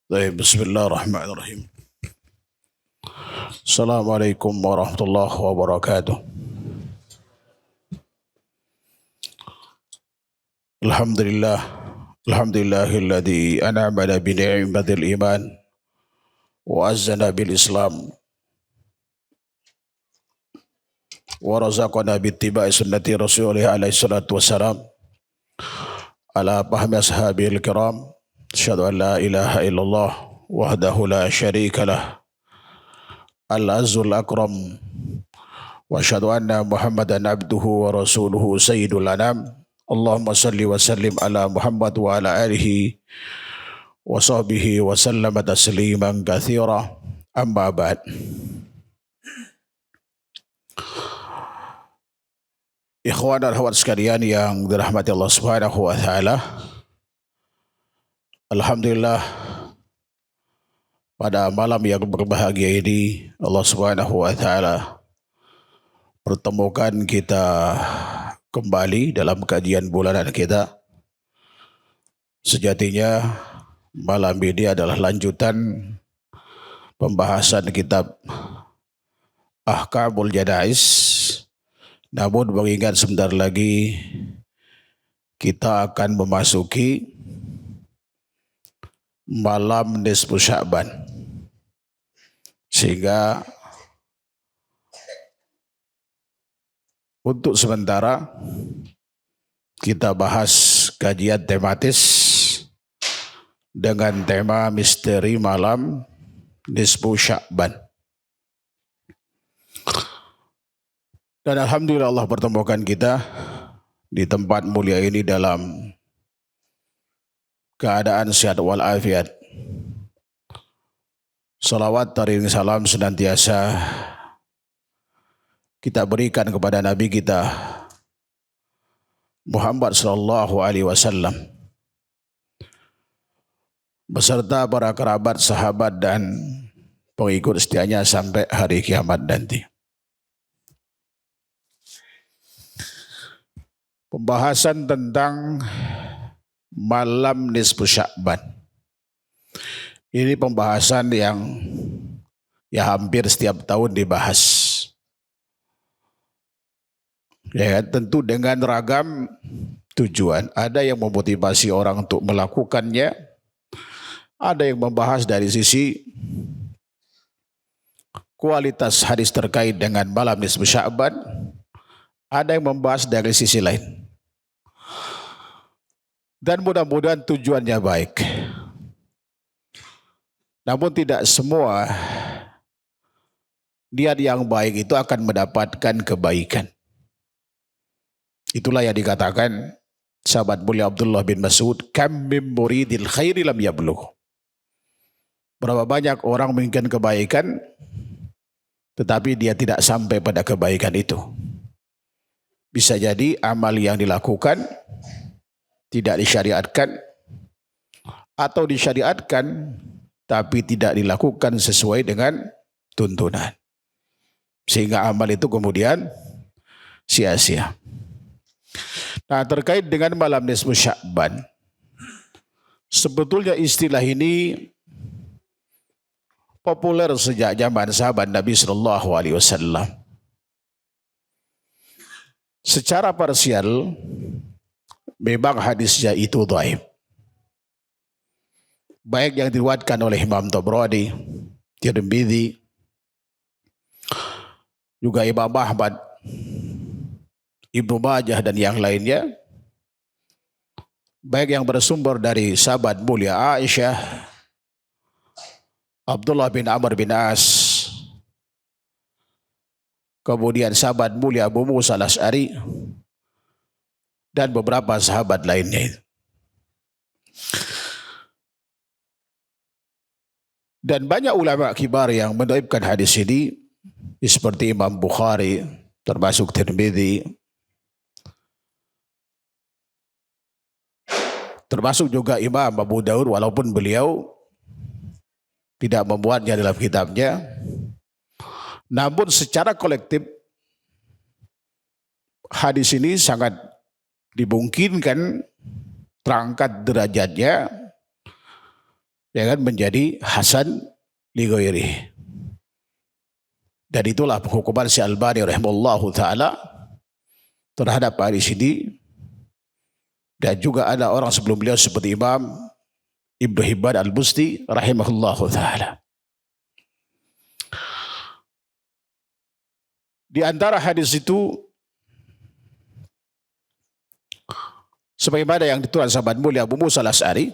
طيب بسم الله الرحمن الرحيم. السلام عليكم ورحمة الله وبركاته. الحمد لله الحمد لله الذي أنعمنا بنعمة الإيمان وأعزنا بالإسلام ورزقنا باتباع سنة رسوله عليه الصلاة والسلام على فهم أصحابه الكرام. أشهد أن لا إله إلا الله وحده لا شريك له العز الأكرم وأشهد أن محمدا عبده ورسوله سيد الأنام. اللهم صل وسلم على محمد وعلى آله وصحبه وسلم تسليما كثيرا. أما بعد. Ikhwan dan akhwat sekalian yang dirahmati Allah Subhanahu wa taala. Alhamdulillah, pada malam yang berbahagia ini Allah Subhanahu wa taala pertemukan kita kembali dalam kajian bulanan kita. Sejatinya malam ini adalah lanjutan pembahasan kitab Ahkamul Janaiz. Namun mengingat sebentar lagi kita akan memasuki malam nisfu Sya'ban, sehingga untuk sementara kita bahas kajian tematis dengan tema misteri malam nisfu Sya'ban. Dan alhamdulillah Allah pertemukan kita di tempat mulia ini dalam keadaan sehat walafiat. Salawat taring salam senantiasa kita berikan kepada Nabi kita Muhammad sallallahu alaihi wasallam beserta para kerabat, sahabat dan pengikut setianya sampai hari kiamat nanti. Pembahasan tentang malam nisfu Sya'ban. Ini pembahasan yang hampir setiap tahun dibahas. Ya, tentu dengan ragam tujuan. Ada yang memotivasi orang untuk melakukannya. Ada yang membahas dari sisi kualitas hadis terkait dengan malam nisfu Sya'ban. Ada yang membahas dari sisi lain. Dan mudah-mudahan tujuannya baik. Namun tidak semua niat yang baik itu akan mendapatkan kebaikan. Itulah yang dikatakan sahabat mulia Abdullah bin Mas'ud, kam mim muridil khairi lam yablugh. Berapa banyak orang menginginkan kebaikan tetapi dia tidak sampai pada kebaikan itu. Bisa jadi amal yang dilakukan tidak disyariatkan atau disyariatkan tapi tidak dilakukan sesuai dengan tuntunan. Sehingga amal itu kemudian sia-sia. Nah, terkait dengan malam nisfu Sya'ban, sebetulnya istilah ini populer sejak zaman sahabat Nabi sallallahu alaihi wasallam. Secara parsial memang hadisnya itu dhaif. Baik yang diriwayatkan oleh Imam Tabrani, Tirmidzi, juga Imam Ahmad, Ibnu Majah dan yang lainnya, baik yang bersumber dari sahabat mulia Aisyah, Abdullah bin Amr bin As, kemudian sahabat mulia Abu Musa al-Asy'ari dan beberapa sahabat lainnya. Dan banyak ulama kibar yang mendhaifkan hadis ini, seperti Imam Bukhari, termasuk Tirmidzi, termasuk juga Imam Abu Daud, walaupun beliau tidak membuatnya dalam kitabnya. Namun secara kolektif hadis ini sangat dimungkinkan terangkat derajatnya ya kan, menjadi hasan li ghairihi. Dan itulah penghukuman si Albani rahimahullahu taala terhadap hadis ini. Dan juga ada orang sebelum beliau seperti Imam Ibnu Hibban Al-Busti rahimahullahu taala. Di antara hadis itu sebagaimana yang ditulis sahabat mulia Abu Musa Al-Asy'ari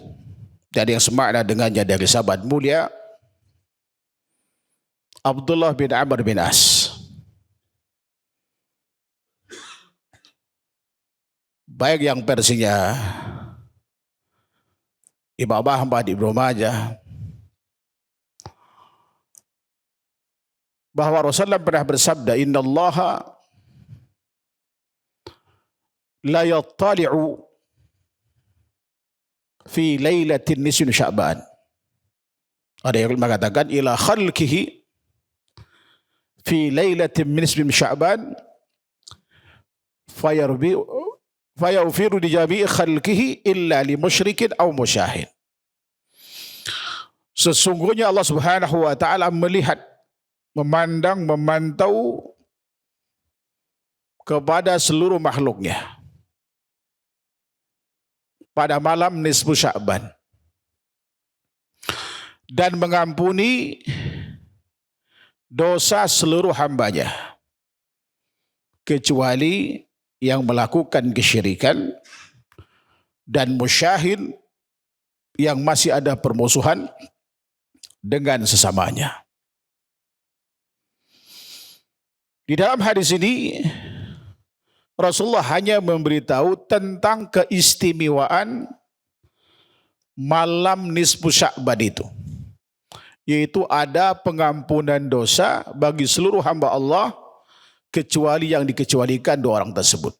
dan yang semakna dengannya dari sahabat mulia Abdullah bin Amr bin As. Baik yang versinya Imam Ahmad, Ibnu Majah, bahwa Rasulullah pernah bersabda, innallaha la yattali'u fi lailatin nisfi Sya'ban. Ada yang mengatakan ila khalqihi fi lailatin nisfi Sya'ban fayawfiru di jami'i khalqihi illa li musyrikin aw musyahid. Sesungguhnya Allah Subhanahu wa taala melihat, memandang, memantau kepada seluruh makhluknya pada malam nisfu Sya'ban dan mengampuni dosa seluruh hambanya kecuali yang melakukan kesyirikan dan musyahid yang masih ada permusuhan dengan sesamanya. Di dalam hadis ini Rasulullah hanya memberitahu tentang keistimewaan malam nisfu Sya'ban itu, yaitu ada pengampunan dosa bagi seluruh hamba Allah kecuali yang dikecualikan dua orang tersebut,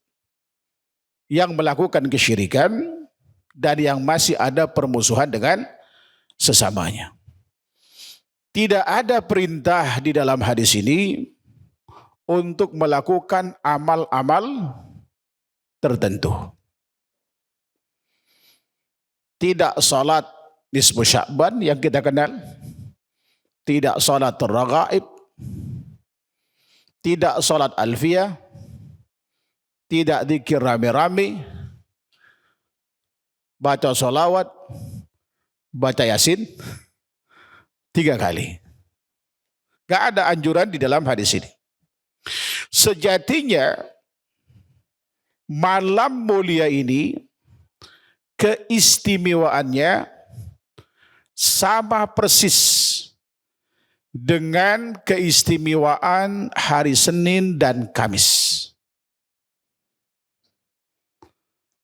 yang melakukan kesyirikan dan yang masih ada permusuhan dengan sesamanya. Tidak ada perintah di dalam hadis ini untuk melakukan amal-amal tertentu. Tidak salat nisfu Sya'ban yang kita kenal, tidak salat raghaib, tidak salat alfiyah, tidak zikir rame-rame, baca sholawat, baca yasin 3 kali. Gak ada anjuran di dalam hadis ini. Sejatinya malam mulia ini keistimewaannya sama persis dengan keistimewaan hari Senin dan Kamis.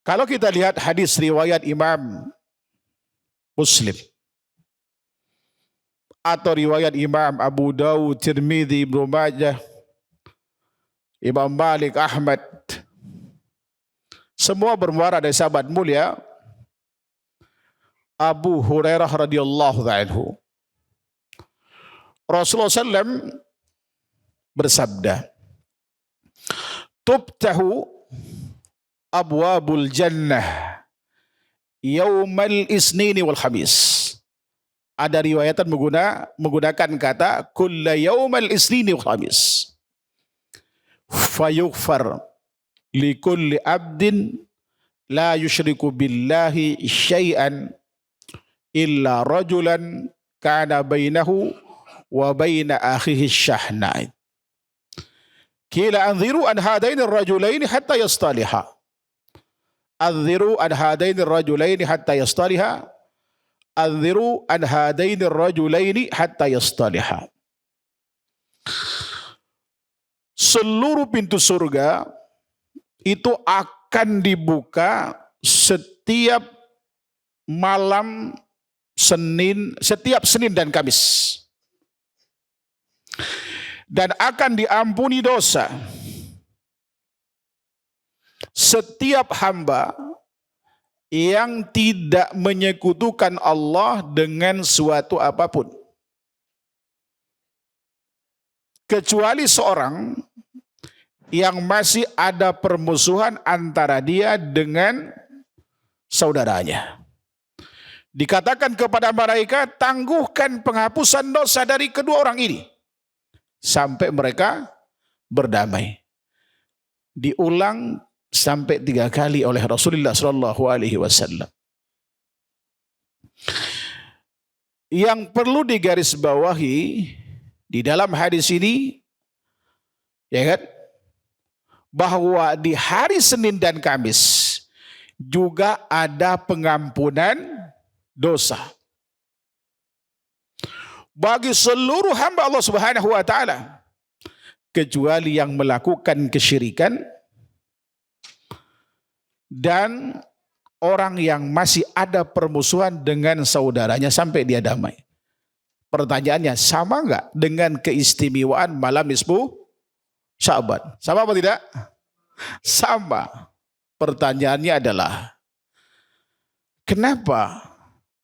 Kalau kita lihat hadis riwayat Imam Muslim atau riwayat Imam Abu Dawud, Tirmidzi, Ibnu Majah, Imam Malik, Ahmad, semua bermuara dari sahabat mulia Abu Hurairah radhiyallahu anhu. Rasulullah SAW bersabda, "Tubtahu abwabul jannah yaumal isnini wal khamis." Ada riwayatan menggunakan kata kulla yaumal isnini wal khamis. Fayughfar likulli abdin la yushriku billahi syai'an illa rajulan kana bainahu wa baina akhihi syahnain. Qila anziru an hadaini ar-rajulaini hatta yastaliha. Anziru an hadaini ar-rajulaini hatta yastaliha. Anziru an hadaini ar-rajulaini hatta yastaliha. Seluruh pintu surga itu akan dibuka setiap malam Senin, setiap Senin dan Kamis. Dan akan diampuni dosa setiap hamba yang tidak menyekutukan Allah dengan suatu apapun, kecuali seorang yang masih ada permusuhan antara dia dengan saudaranya. Dikatakan kepada mereka, tangguhkan penghapusan dosa dari kedua orang ini sampai mereka berdamai. Diulang sampai 3 kali oleh Rasulullah Shallallahu Alaihi Wasallam. Yang perlu digarisbawahi di dalam hadis ini, ya kan, bahwa di hari Senin dan Kamis juga ada pengampunan dosa bagi seluruh hamba Allah Subhanahu wa taala, kecuali yang melakukan kesyirikan dan orang yang masih ada permusuhan dengan saudaranya sampai dia damai. Pertanyaannya, sama enggak dengan keistimewaan malam nisfu Sya'ban? Sama apa tidak? Sama. Pertanyaannya adalah, kenapa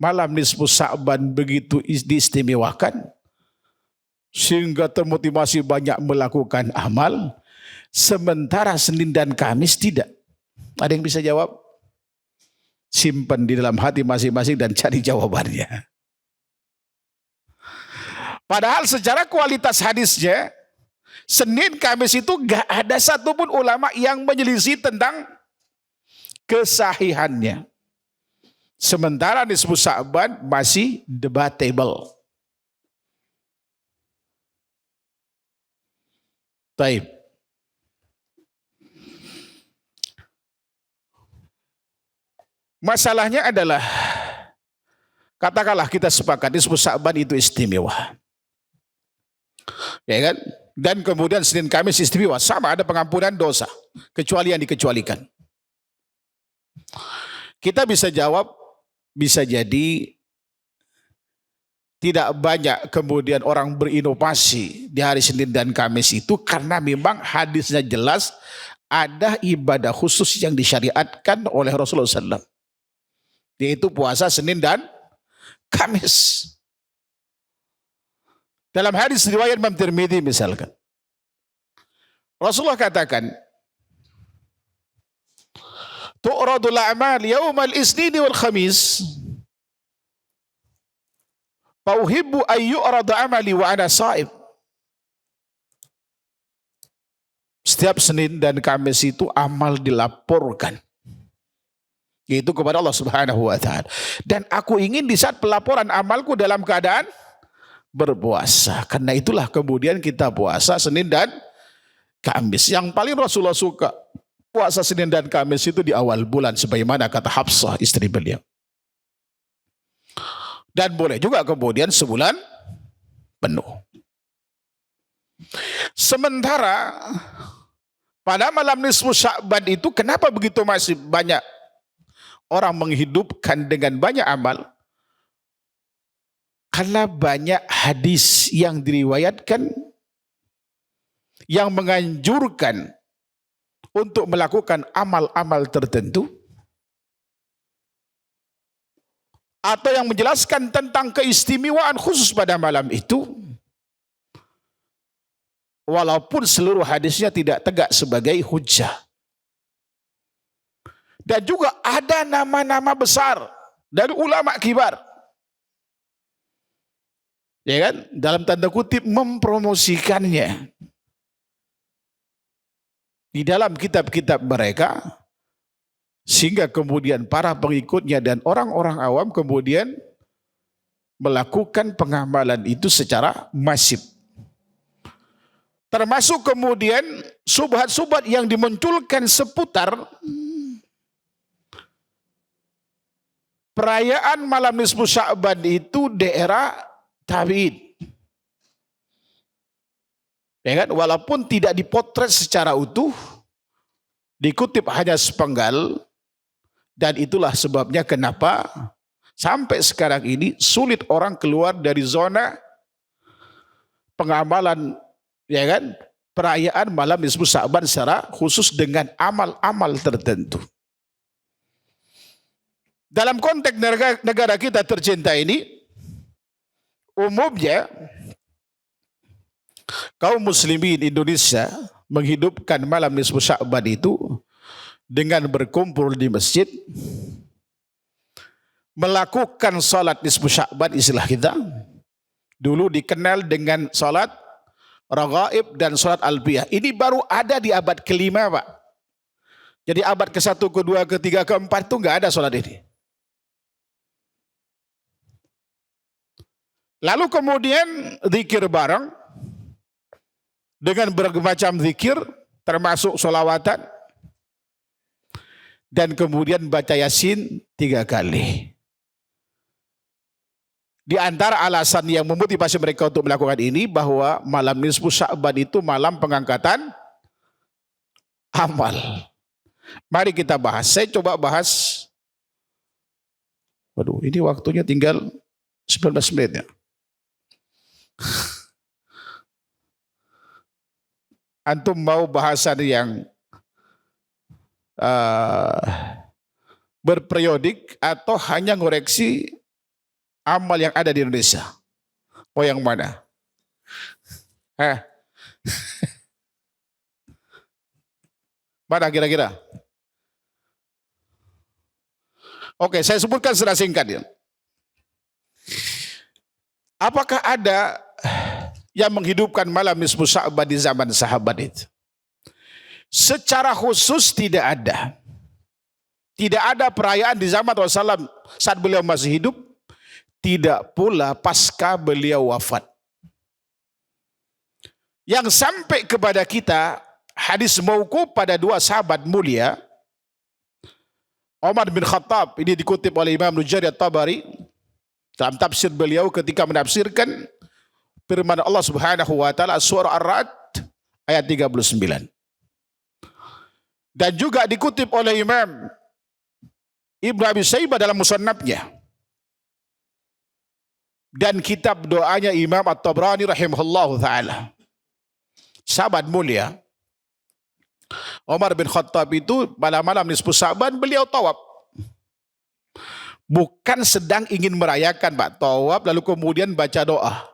malam nisfu Sya'ban begitu diistimewakan sehingga termotivasi banyak melakukan amal, sementara Senin dan Kamis tidak? Ada yang bisa jawab? Simpan di dalam hati masing-masing dan cari jawabannya. Padahal secara kualitas hadisnya, Senin Kamis itu gak ada satupun ulama yang menyelisih tentang kesahihannya. Sementara nisfu Sya'ban masih debatable. Baik. Masalahnya adalah, katakanlah kita sepakat nisfu Sya'ban itu istimewa, ya kan? Dan kemudian Senin Kamis istimewa, sama, ada pengampunan dosa, kecuali yang dikecualikan. Kita bisa jawab, bisa jadi tidak banyak kemudian orang berinovasi di hari Senin dan Kamis itu karena memang hadisnya jelas ada ibadah khusus yang disyariatkan oleh Rasulullah SAW, yaitu puasa Senin dan Kamis. Dalam hadis riwayat Imam Tirmidzi misalkan, Rasulullah katakan, tu'radul a'mal yaumal isnini wal khamis, fauhibbu an yu'rada amali wa ana sha'im. Setiap Senin dan Kamis itu amal dilaporkan, yaitu kepada Allah Subhanahu wa taala. Dan aku ingin di saat pelaporan amalku dalam keadaan berpuasa. Karena itulah kemudian kita puasa Senin dan Kamis. Yang paling Rasulullah suka puasa Senin dan Kamis itu di awal bulan, sebagaimana kata Hafsah istri beliau. Dan boleh juga kemudian sebulan penuh. Sementara pada malam nisfu Sya'ban itu kenapa begitu masih banyak orang menghidupkan dengan banyak amal? Karena banyak hadis yang diriwayatkan yang menganjurkan untuk melakukan amal-amal tertentu, atau yang menjelaskan tentang keistimewaan khusus pada malam itu, walaupun seluruh hadisnya tidak tegak sebagai hujjah. Dan juga ada nama-nama besar dari ulama kibar, ya kan, dalam tanda kutip mempromosikannya di dalam kitab-kitab mereka, sehingga kemudian para pengikutnya dan orang-orang awam kemudian melakukan pengamalan itu secara masif. Termasuk kemudian subhat-subhat yang dimunculkan seputar perayaan malam nisfu Sya'ban itu daerah tabi'in. Ya kan? Walaupun tidak dipotret secara utuh, dikutip hanya sepenggal, dan itulah sebabnya kenapa sampai sekarang ini sulit orang keluar dari zona pengamalan, ya kan, perayaan malam nisfu Sya'ban secara khusus dengan amal-amal tertentu. Dalam konteks negara kita tercinta ini, umumnya kaum muslimin Indonesia menghidupkan malam nisfu Sya'ban itu dengan berkumpul di masjid, melakukan salat nisfu Sya'ban, istilah kita dulu dikenal dengan salat raghaib dan salat alfiyah. Ini baru ada di abad kelima, Pak. Jadi abad ke-1, ke-2, ke-3, ke-4 itu enggak ada salat ini. Lalu kemudian zikir bareng dengan berbagai macam zikir termasuk sholawatan, dan kemudian baca Yasin 3 kali. Di antara alasan yang memotivasi mereka untuk melakukan ini bahwa malam nisfu Sya'ban itu malam pengangkatan amal. Mari kita bahas. Saya coba bahas. Waduh, ini waktunya tinggal 19 menit ya. Antum mau bahasan yang berperiodik atau hanya ngoreksi amal yang ada di Indonesia? Oh, yang mana? Mana kira-kira? Oke, saya sebutkan secara singkat ya. Apakah ada yang menghidupkan malam nisfu Sya'ban di zaman sahabat itu? Secara khusus tidak ada. Tidak ada perayaan di zaman Rasulullah saat beliau masih hidup. Tidak pula pasca beliau wafat. Yang sampai kepada kita hadis mauquf pada 2 sahabat mulia, Umar bin Khattab, ini dikutip oleh Imam Jarir At-Tabari dalam tafsir beliau ketika menafsirkan firman Allah Subhanahu wa taala surah Ar-Ra'd ayat 39. Dan juga dikutip oleh Imam Ibnu Abi Syaibah dalam musannafnya. Dan kitab doanya Imam At-Tabrani rahimahullahu ta'ala. Sahabat mulia Umar bin Khattab itu malam-malam nisfu Sya'ban beliau tawaf. Bukan sedang ingin merayakan, Pak, tawaf lalu kemudian baca doa.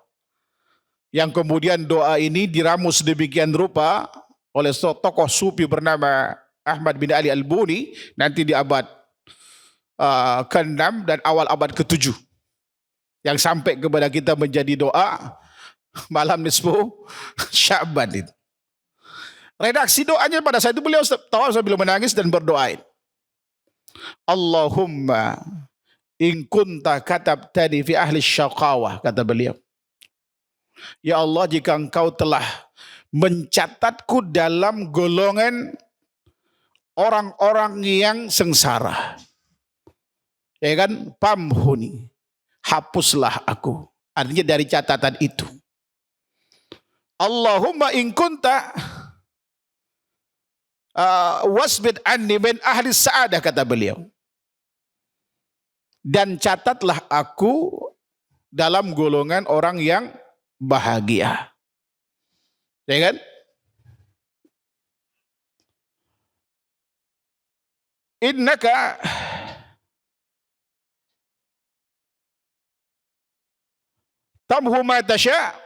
Yang kemudian doa ini diramus demikian rupa oleh tokoh sufi bernama Ahmad bin Ali Al-Buni nanti di abad ke-6 dan awal abad ke-7. Yang sampai kepada kita menjadi doa malam nisfu Sya'ban itu. Redaksi doanya pada saat itu beliau tawaf sambil menangis dan berdoa. Allahumma in kunta katabtani fi ahli syaqawah, kata beliau. Ya Allah, jika engkau telah mencatatku dalam golongan orang-orang yang sengsara, ya kan, pamhuni, hapuslah aku. Artinya dari catatan itu. Allahumma in kunta wasbid anni min ahli sa'adah, kata beliau. Dan catatlah aku dalam golongan orang yang bahagia. Ya kan? Innaka tamhu ma tasha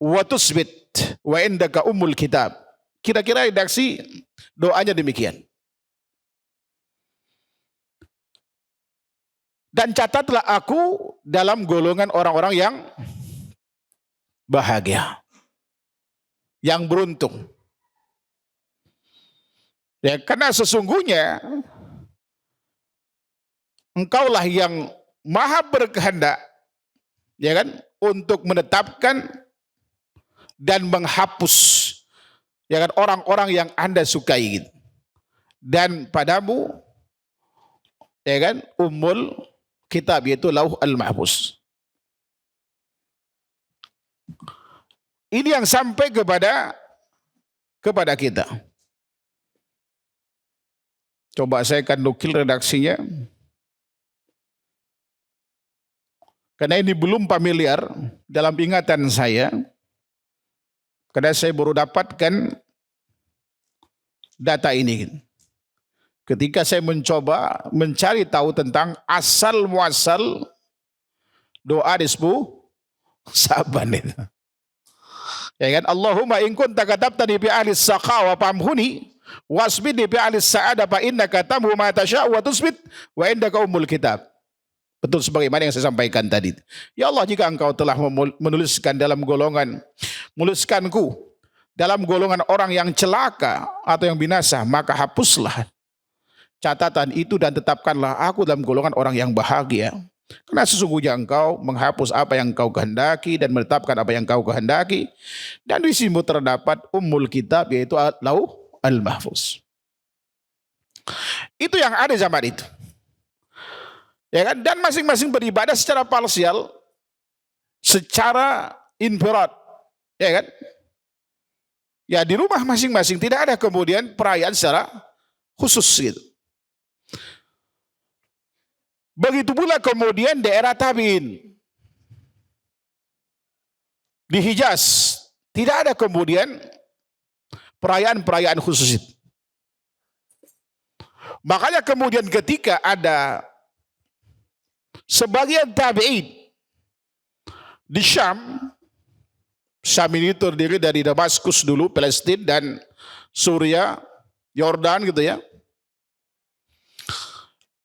wa tusbit wa indaka ummul kitab. Kira-kira redaksi doanya demikian. Dan catatlah aku dalam golongan orang-orang yang bahagia, yang beruntung. Ya, karena sesungguhnya engkaulah yang maha berkehendak, ya kan, untuk menetapkan dan menghapus, ya kan, orang-orang yang Anda sukai. Dan padamu, ya kan, ummul kitab, yaitu Lauh al-Mahfuz. Ini yang sampai kepada kita. Coba saya akan nukil redaksinya. Karena ini belum familiar dalam ingatan saya. Karena saya baru dapatkan data ini. Ketika saya mencoba mencari tahu tentang asal muasal doa nisfu Sya'ban itu. Ya kan? Allahumma in kunta katabtani bi ahli saqawa famhuni Wasbid bi fi'alis sa'ada fa innaka tamhu ma tasya' wa tusbit wa indaka ummul kitab. Betul sebagaimana yang saya sampaikan tadi. Ya Allah, jika engkau telah menuliskanku dalam golongan orang yang celaka atau yang binasa, maka hapuslah catatan itu dan tetapkanlah aku dalam golongan orang yang bahagia. Karena sesungguhnya engkau menghapus apa yang engkau kehendaki dan menetapkan apa yang engkau kehendaki. Dan di sisimu terdapat ummul kitab, yaitu Lauh al-Mahfuz. Itu yang ada zaman itu. Ya kan? Dan masing-masing beribadah secara parsial, secara infrared. Ya kan? Ya di rumah masing-masing, tidak ada kemudian perayaan secara khusus gitu. Begitu pula kemudian daerah tabi'in. Di Hijaz tidak ada kemudian perayaan-perayaan khusus itu. Makanya kemudian ketika ada sebagian tabi'in di Syam ini terdiri dari Damaskus dulu, Palestina dan Suria, Yordan gitu ya.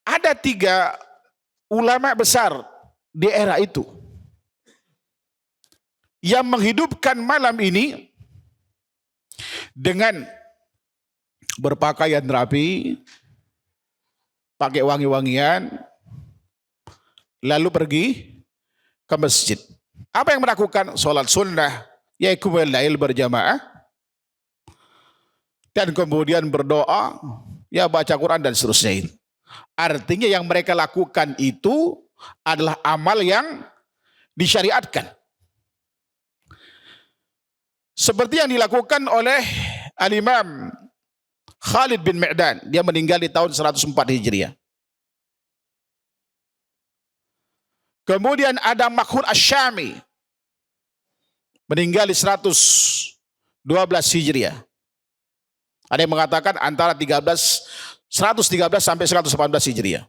Ada 3 ulama besar di era itu yang menghidupkan malam ini dengan berpakaian rapi, pakai wangi-wangian, lalu pergi ke masjid. Apa yang melakukan? Sholat sunnah, yaitu lail berjamaah, dan kemudian berdoa, ya baca Quran dan seterusnya. Artinya yang mereka lakukan itu adalah amal yang disyariatkan. Seperti yang dilakukan oleh Al-Imam Khalid bin Mi'dan. Dia meninggal di tahun 104 Hijriah. Kemudian ada Makhul Asy-Syami, meninggal di 112 Hijriah. Ada yang mengatakan antara 113 sampai 118 Hijriah.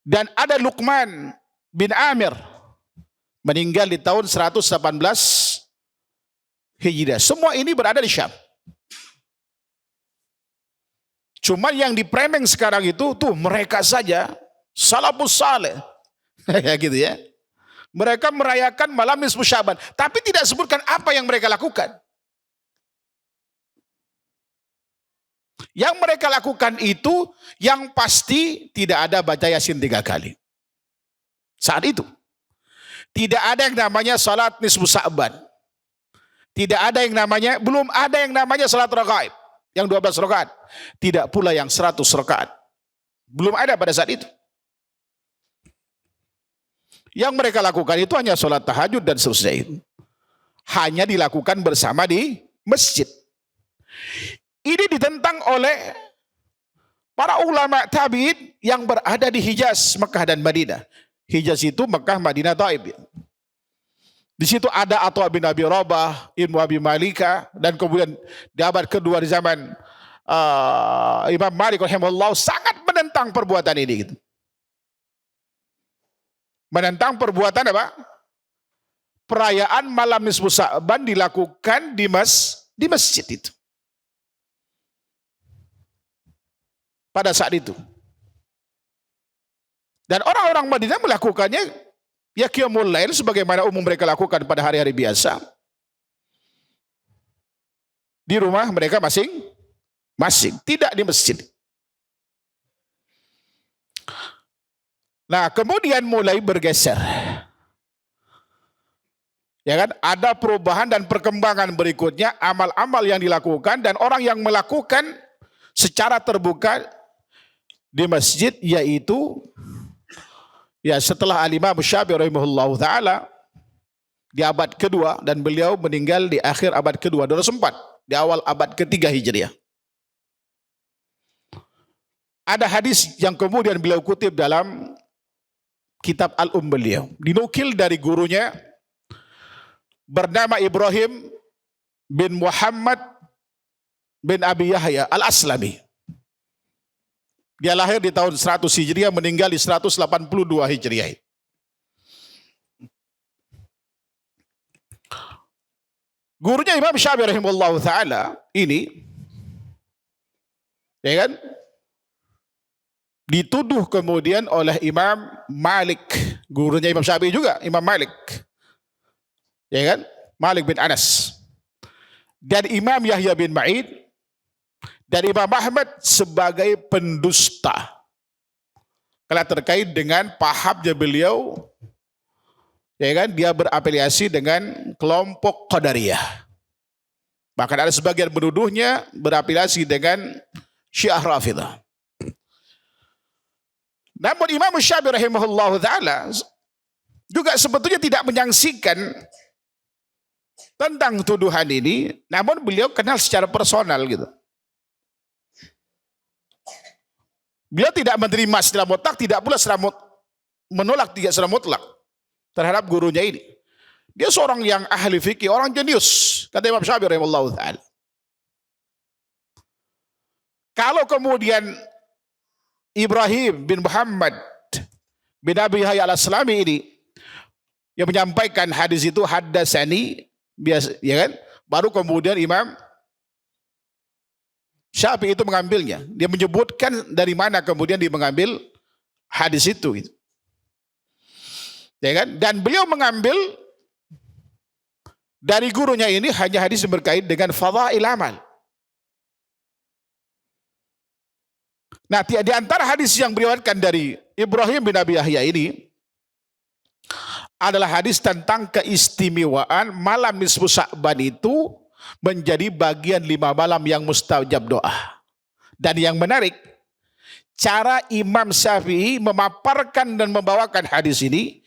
Dan ada Luqman bin Amir, meninggal di tahun 118 Hijriah. Semua ini berada di Syam. Cuma yang dipremeng sekarang itu tuh mereka saja salafus saleh. Ya gitu ya. Mereka merayakan malam nisfu Syaban, tapi tidak sebutkan apa yang mereka lakukan. Yang mereka lakukan itu yang pasti tidak ada baca Yasin 3 kali. Saat itu tidak ada yang namanya salat nisfu Sa'ban. Tidak ada yang namanya, belum ada yang namanya salat raghaib yang 12 rakaat. Tidak pula yang 100 rakaat. Belum ada pada saat itu. Yang mereka lakukan itu hanya sholat tahajud dan seterusnya itu. Hanya dilakukan bersama di masjid. Ini ditentang oleh para ulama tabi'in yang berada di Hijaz, Mekah dan Madinah. Hijaz itu Mekah, Madinah, Taib. Di situ ada Atha bin Abi Rabah, Ibnu Abi Malika, dan kemudian di abad kedua di zaman Imam Malik rahimahullah sangat menentang perbuatan ini gitu. Menentang perbuatan apa? Perayaan malam nisfu Sa'ban dilakukan di masjid itu. Pada saat itu. Dan orang-orang Madinah melakukannya ya qiyamul lail sebagaimana umum mereka lakukan pada hari-hari biasa. Di rumah mereka masing-masing, tidak di masjid. Nah, kemudian mulai bergeser. Ya kan? Ada perubahan dan perkembangan berikutnya, amal-amal yang dilakukan dan orang yang melakukan secara terbuka di masjid, yaitu ya setelah Al-Imam Syafi'i rahimahullahu taala di abad kedua, dan beliau meninggal di akhir abad kedua 204, di awal abad ketiga Hijriah. Ada hadis yang kemudian beliau kutip dalam kitab beliau, dinukil dari gurunya bernama Ibrahim bin Muhammad bin Abi Yahya Al-Aslami. Dia lahir di tahun 100 Hijriah, meninggal di 182 Hijriah. Gurunya Imam Syafi'i rahimahullah ta'ala ini, ya kan, dituduh kemudian oleh Imam Malik, gurunya Imam Syafi'i juga, Imam Malik, ya kan, Malik bin Anas, dan Imam Yahya bin Ma'in, dan Imam Ahmad sebagai pendusta kalau terkait dengan pahamnya beliau, ya kan, dia berafiliasi dengan kelompok Qadariyah. Bahkan ada sebagian menuduhnya berafiliasi dengan Syiah Rafidah. Namun Imam Syafi'i rahimahullah ta'ala juga sebetulnya tidak menyaksikan tentang tuduhan ini, namun beliau kenal secara personal gitu. Beliau tidak menerima secara mutlak, tidak pula menolak tidak secara mutlak terhadap gurunya ini. Dia seorang yang ahli fikih, orang jenius, kata Imam Syafi'i rahimahullah ta'ala. Kalau kemudian Ibrahim bin Muhammad bin Abi Yahya al-Aslami ini yang menyampaikan hadis itu haddatsani, biasa, ya kan? Baru kemudian Imam Syafi'i itu mengambilnya. Dia menyebutkan dari mana kemudian dia mengambil hadis itu. Ya kan? Dan beliau mengambil dari gurunya ini hanya hadis yang berkait dengan fadhail amal. Nah, di antara hadis yang beriwayatkan dari Ibrahim bin Abi Yahya ini adalah hadis tentang keistimewaan malam nisfu Sya'ban itu menjadi bagian 5 malam yang mustajab doa. Dan yang menarik, cara Imam Syafi'i memaparkan dan membawakan hadis ini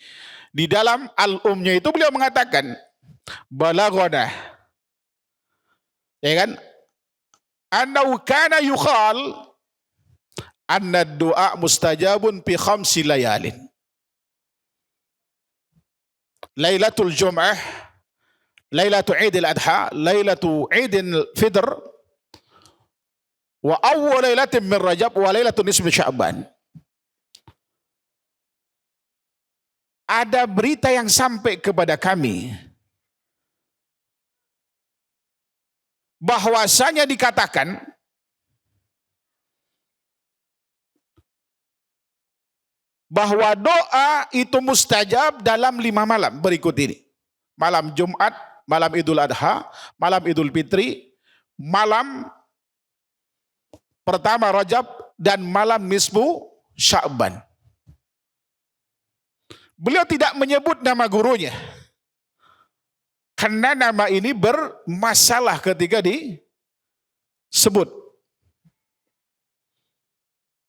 di dalam Al-Umnya itu beliau mengatakan, balaghana, ya kan, annahu kana yuqal anna du'a mustajabun fi 5 layalin. Lailatul Jum'ah, Lailatul Idul Adha, Lailatul Idul Fitr, wa awwal lailatin min Rajab, wa Lailatul Nisfi Sya'ban. Ada berita yang sampai kepada kami bahwasanya dikatakan bahwa doa itu mustajab dalam 5 malam berikut ini. Malam Jumat, malam Idul Adha, malam Idul Fitri, malam pertama Rajab, dan malam nisfu Sya'ban. Beliau tidak menyebut nama gurunya, karena nama ini bermasalah ketika disebut.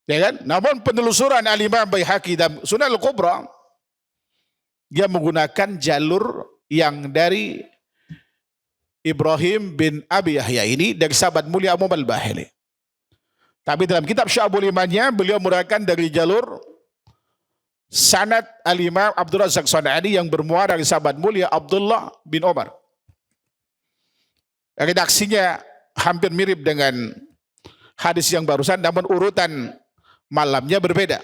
Ya kan? Namun penelusuran Al-Imam Baihaqi dan Sunan Al-Kubra, dia menggunakan jalur yang dari Ibrahim bin Abi Yahya ini dari sahabat mulia Umam Al-Bahili. Tapi dalam kitab Syu'abul Imannya beliau menggunakan dari jalur sanad Al-Imam Abdul Razak San'ani yang bermuara dari sahabat mulia Abdullah bin Umar. Redaksinya hampir mirip dengan hadis yang barusan, namun urutan malamnya berbeda.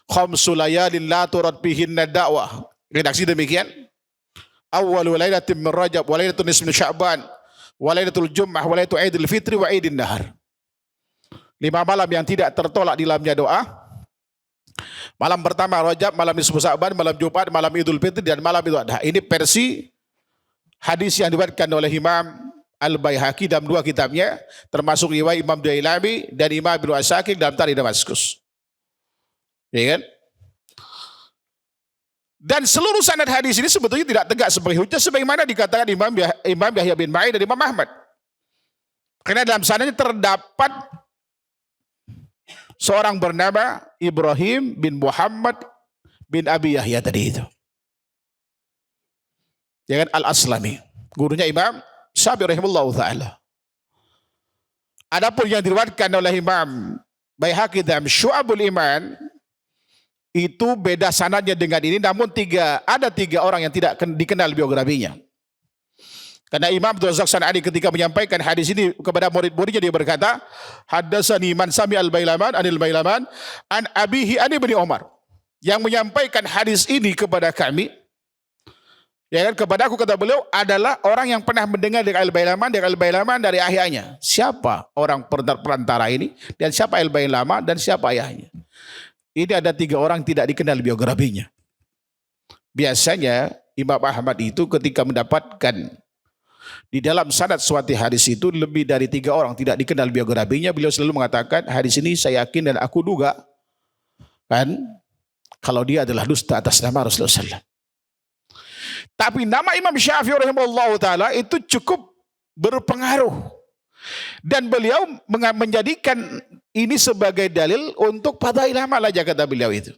Khamsu layalin la turad bihinna da'wah. Redaksi demikian. Awwalu lailatin min Rajab, wa lailatul nisfi Sya'ban, wa lailatul Jum'ah, wa lailatul Idul Fitri, wa Idin Nahar. 5 malam yang tidak tertolak di dalamnya doa. Malam pertama Rajab, malam nisfu Sya'ban, malam Jumat, malam Idul Fitri, dan malam Idul Adha. Ini versi hadis yang diriwayatkan oleh Imam Al-Baihaqi dalam 2 kitabnya, termasuk riwayat Imam Dailami dan Imam Ibnu Asakir dalam Tarikh Damaskus. Ya kan? Dan seluruh sanad hadis ini sebetulnya tidak tegak sebagai hujjah sebagaimana dikatakan Imam Yahya bin Ma'in dan Imam Ahmad. Karena dalam sanadnya terdapat seorang bernama Ibrahim bin Muhammad bin Abi Yahya tadi itu. Ya kan? Al-Aslami, gurunya Imam Syafi'i rahimahullah ta'ala. Adapun yang diriwayatkan oleh Imam Baihaqi dalam Syu'abul Iman itu beda sanadnya dengan ini, namun ada 3 orang yang tidak dikenal biografinya. Karena Imam Abdul Razak San'ani ketika menyampaikan hadis ini kepada murid-muridnya, dia berkata, haddatsani man sami al-Bailaman anil Bailaman an abihi an ibni Umar. Yang menyampaikan hadis ini kepada kami, Ya kan, kepadaku kata beliau adalah orang yang pernah mendengar dari Al-Bailaman dari ayahnya. Siapa orang perantara ini dan siapa Al-Bailaman dan siapa ayahnya? Ini ada 3 orang tidak dikenal biografinya. Biasanya Imam Ahmad itu ketika mendapatkan di dalam sanad suatu hadis itu lebih dari 3 orang tidak dikenal biografinya, beliau selalu mengatakan hadis ini saya yakin dan aku duga kan kalau dia adalah dusta atas nama Rasulullah SAW. Tapi nama Imam Syafi'i rahimahullah ta'ala itu cukup berpengaruh. Dan beliau menjadikan ini sebagai dalil untuk fadail amal aja kata beliau itu.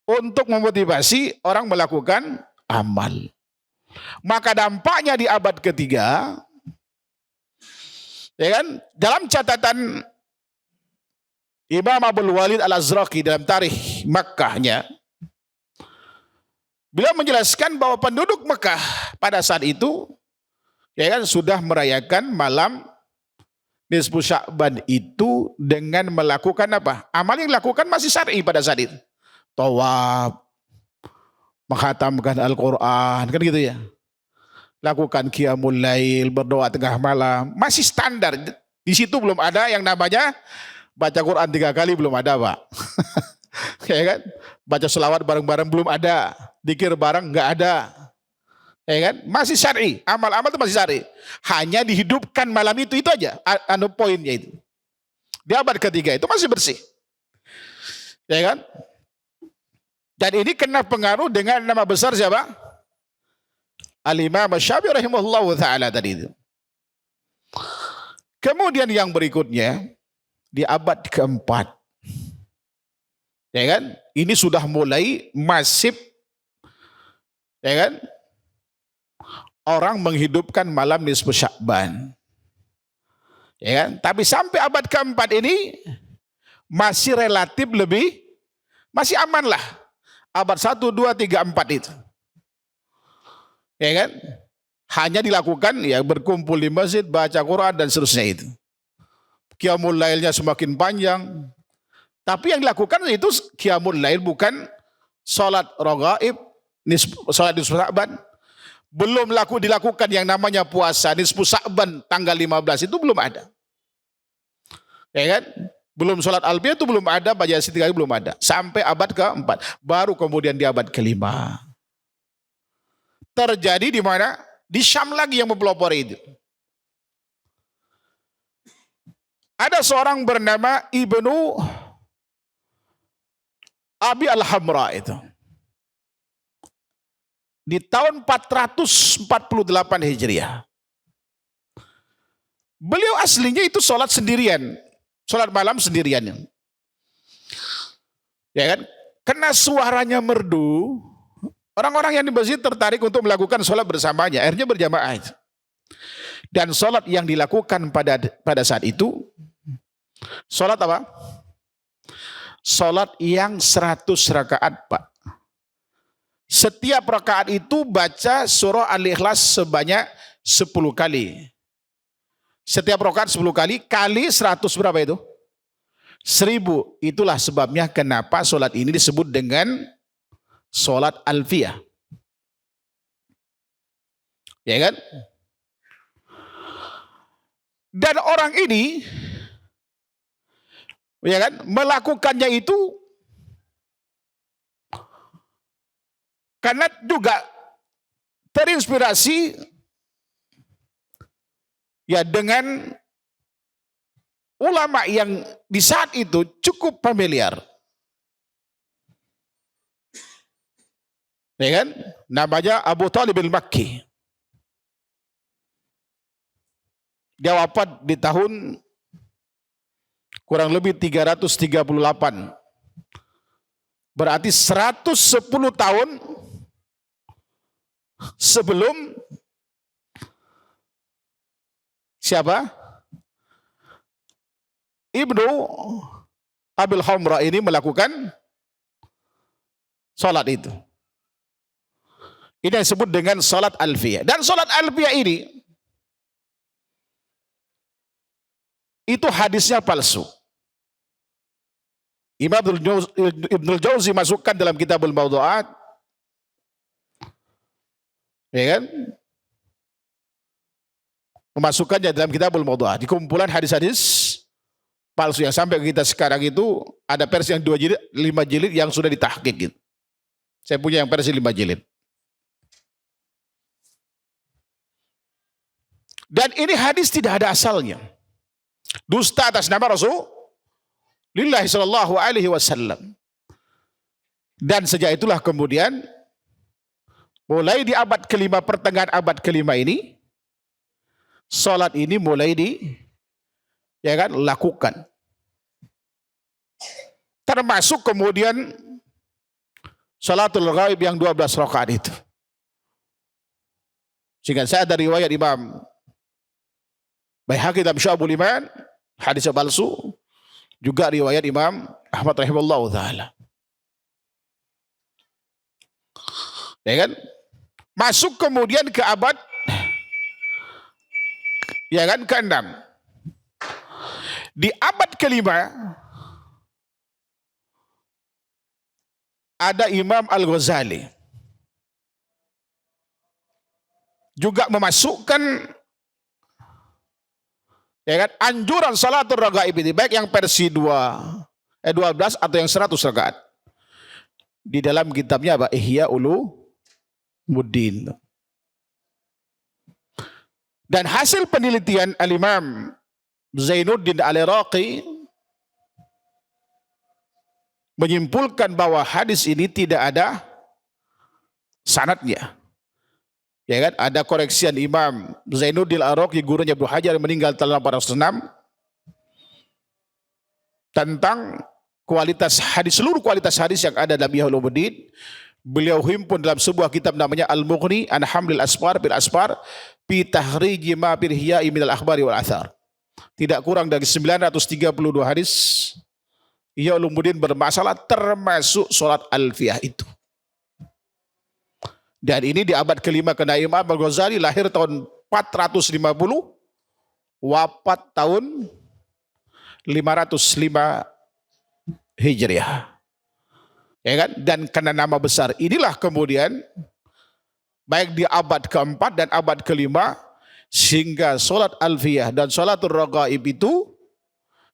Untuk memotivasi orang melakukan amal. Maka dampaknya di abad ketiga, ya kan, dalam catatan Imam Abdul Walid Al-Azraqi dalam tarikh Makkahnya, beliau menjelaskan bahwa penduduk Mekah pada saat itu ya kan sudah merayakan malam nisfu Sya'ban itu dengan melakukan apa? Amal yang dilakukan masih syar'i pada saat itu. Tawaf, menghatamkan Al-Qur'an, kan gitu ya. Lakukan qiyamul lail, berdoa tengah malam, masih standar. Di situ belum ada yang namanya baca Quran 3 kali, belum ada, Pak. Ya kan? Baca selawat bareng-bareng belum ada. Dikir bareng enggak ada. Ya kan? Masih syar'i. Amal-amal itu masih syar'i. Hanya dihidupkan malam itu aja. Poinnya itu. Di abad ketiga itu masih bersih. Ya kan? Dan ini kena pengaruh dengan nama besar siapa? Al-Imam Syafi'i rahimahullah ta'ala tadi itu. Kemudian yang berikutnya di abad keempat. Ya kan? Ini sudah mulai masif, ya kan? Orang menghidupkan malam nisfu Sya'ban. Ya kan? Tapi sampai abad keempat ini masih relatif masih aman lah. Abad 1, 2, 3, 4 itu. Ya kan? Hanya dilakukan ya berkumpul di masjid, baca Quran dan seterusnya itu. Qiyamul lailnya semakin panjang. Tapi yang dilakukan itu qiyamul lail, bukan salat raghaib, salat nisfu Sya'ban. Belum dilakukan yang namanya puasa nisfu Sya'ban tanggal 15 itu belum ada. Ya kan? Belum salat alfiyah itu belum ada, baca Yasin 3 kali belum ada. Sampai abad keempat, baru kemudian di abad kelima. Terjadi di mana? Di Syam lagi yang mempelopori itu. Ada seorang bernama Ibnu Abi Al-Hamra itu. Di tahun 448 Hijriah. Beliau aslinya itu sholat sendirian. Sholat malam sendirian. Ya kan? Karena suaranya merdu, orang-orang yang di masjid tertarik untuk melakukan sholat bersamanya. Akhirnya berjamaah. Dan sholat yang dilakukan pada saat itu, sholat apa? Sholat yang 100 rakaat, Pak. Setiap rakaat itu baca surah Al-Ikhlas sebanyak 10 kali. Setiap rakaat 10 kali, kali 100 berapa itu? 1000. Itulah sebabnya kenapa sholat ini disebut dengan sholat alfiyah. Ya kan? Dan orang ini ya kan, melakukannya itu karena juga terinspirasi ya dengan ulama yang di saat itu cukup familiar. Ya kan? Namanya Abu Talib al-Makki. Dia wafat di tahun kurang lebih 338. Berarti 110 tahun sebelum siapa? Ibnu Abil Hamra ini melakukan salat itu. Ini yang disebut dengan salat alfiyah. Dan salat alfiyah ini itu hadisnya palsu. Imam Ibnul Jauzi masukkan dalam Kitabul Mawdu'at Ya kan? Memasukkannya dalam Kitabul Mawdu'at, di kumpulan hadis-hadis palsu yang sampai ke kita sekarang itu ada versi yang 2 jilid, 5 jilid yang sudah ditahqiq gitu. Saya punya yang versi 5 jilid. Dan ini hadis tidak ada asalnya. Dusta atas nama Rasulullah sallallahu alaihi wasallam. Dan sejak itulah kemudian mulai di abad kelima, pertengahan abad kelima ini, salat ini mulai lakukan. Termasuk kemudian salatul ghaib yang 12 rakaat itu. Sehingga saya ada riwayat Imam Baihaqi dalam Syu'abul Iman, hadis palsu, juga riwayat Imam Ahmad rahimahullahu taala. Ya kan? Masuk kemudian ke abad ke-6. Di abad kelima ada Imam Al-Ghazali juga memasukkan anjuran salatul raghaib ini, baik yang versi 12 atau yang 100 rakaat. Di dalam kitabnya apa? Ihya Ulumuddin. Dan hasil penelitian Al-Imam Zainuddin Al-Iraqi menyimpulkan bahwa hadis ini tidak ada sanadnya. Ya kan? Ada koreksian Imam Zainuddin Al-Iraqi, gurunya Ibnu Hajar yang meninggal tahun 806, tentang kualitas hadis, seluruh kualitas hadis yang ada dalam Ihya Ulumuddin. Beliau himpun dalam sebuah kitab namanya Al-Mughni an Hamlil Asfar bil Asfar fi tahriji ma bil hiya'i minal akhbari wal athar. Tidak kurang dari 932 hadis Ihya Ulumuddin bermasalah, termasuk salat alfiyah itu. Dan ini di abad kelima, karena Imam Al-Ghazali lahir tahun 450, wafat tahun 505 Hijriah. Ya kan? Dan karena nama besar inilah kemudian baik di abad keempat dan abad kelima, sehingga salat alfiyah dan salatul raghaib itu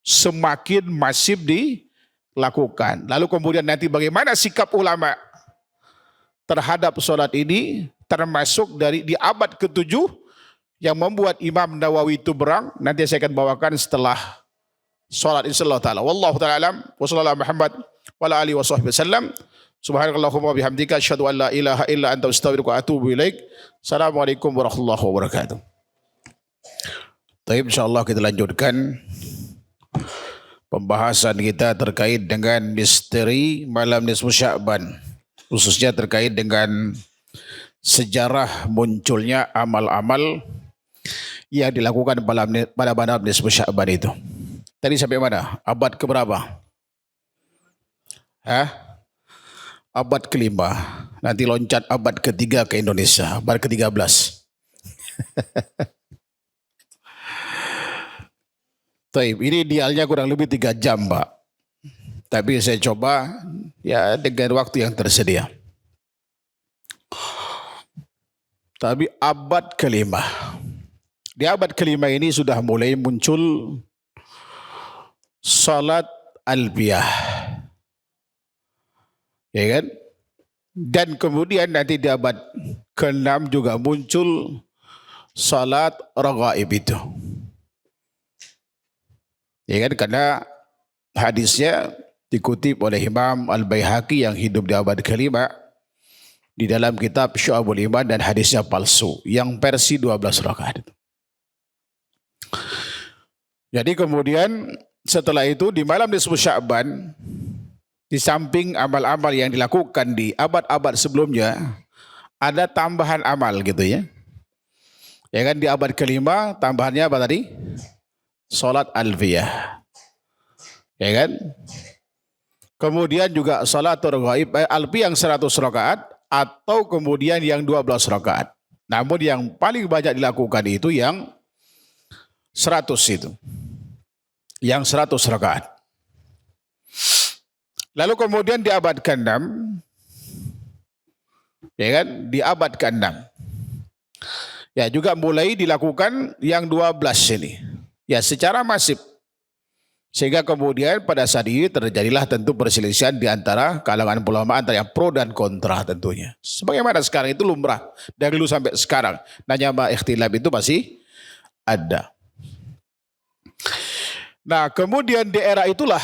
semakin masif dilakukan. Lalu kemudian nanti bagaimana sikap ulama terhadap salat ini, termasuk dari di abad ke-7 yang membuat Imam Nawawi itu berang, nanti saya akan bawakan setelah salat insyaallah taala. Wallahu taala alam wa sallallahu Muhammad wa ala alihi wasallam. Subhanakallahumma bihamdika asyhadu an la ilaha illa anta astaghfiruka wa atubu ilaik. Assalamualaikum warahmatullahi wabarakatuh. Baik, insyaallah kita lanjutkan pembahasan kita terkait dengan misteri malam nisfu Sya'ban, khususnya terkait dengan sejarah munculnya amal-amal yang dilakukan pada malam nisfu Sya'ban itu. Tadi sampai mana? Abad keberapa? Abad kelima. Nanti loncat abad ketiga ke Indonesia, abad ke-13. Ini idealnya kurang lebih 3 jam, Pak. Tapi saya coba ya dengan waktu yang tersedia. Tapi abad kelima. Di abad kelima ini sudah mulai muncul salat alfiyah. Ya kan? Dan kemudian nanti di abad ke-6 juga muncul salat raghaib itu. Ya kan? Karena hadisnya dikutip oleh Imam Al-Baihaqi yang hidup di abad kelima di dalam kitab Syu'abul Iman, dan hadisnya palsu yang versi 12 rakaat. Jadi kemudian setelah itu di malam nisfu Sya'ban, di samping amal-amal yang dilakukan di abad-abad sebelumnya, ada tambahan amal gitu ya. Ya kan, di abad kelima tambahannya apa tadi? Salat alfiyah. Ya kan? Kemudian juga salatul ghaib alfiyah yang 100 rakaat atau kemudian yang 12 rakaat. Namun yang paling banyak dilakukan itu yang 100 itu. Yang 100 rakaat. Lalu kemudian di abad ke-6, ya kan? Di abad ke-6 Ya, juga mulai dilakukan yang 12 ini. Ya, secara masif. Sehingga kemudian pada saat ini terjadilah tentu perselisihan di antara kalangan ulama antara yang pro dan kontra tentunya. Sebagaimana sekarang itu lumrah dari dulu sampai sekarang. Nanya ikhtilaf itu masih ada. Nah, kemudian di era itulah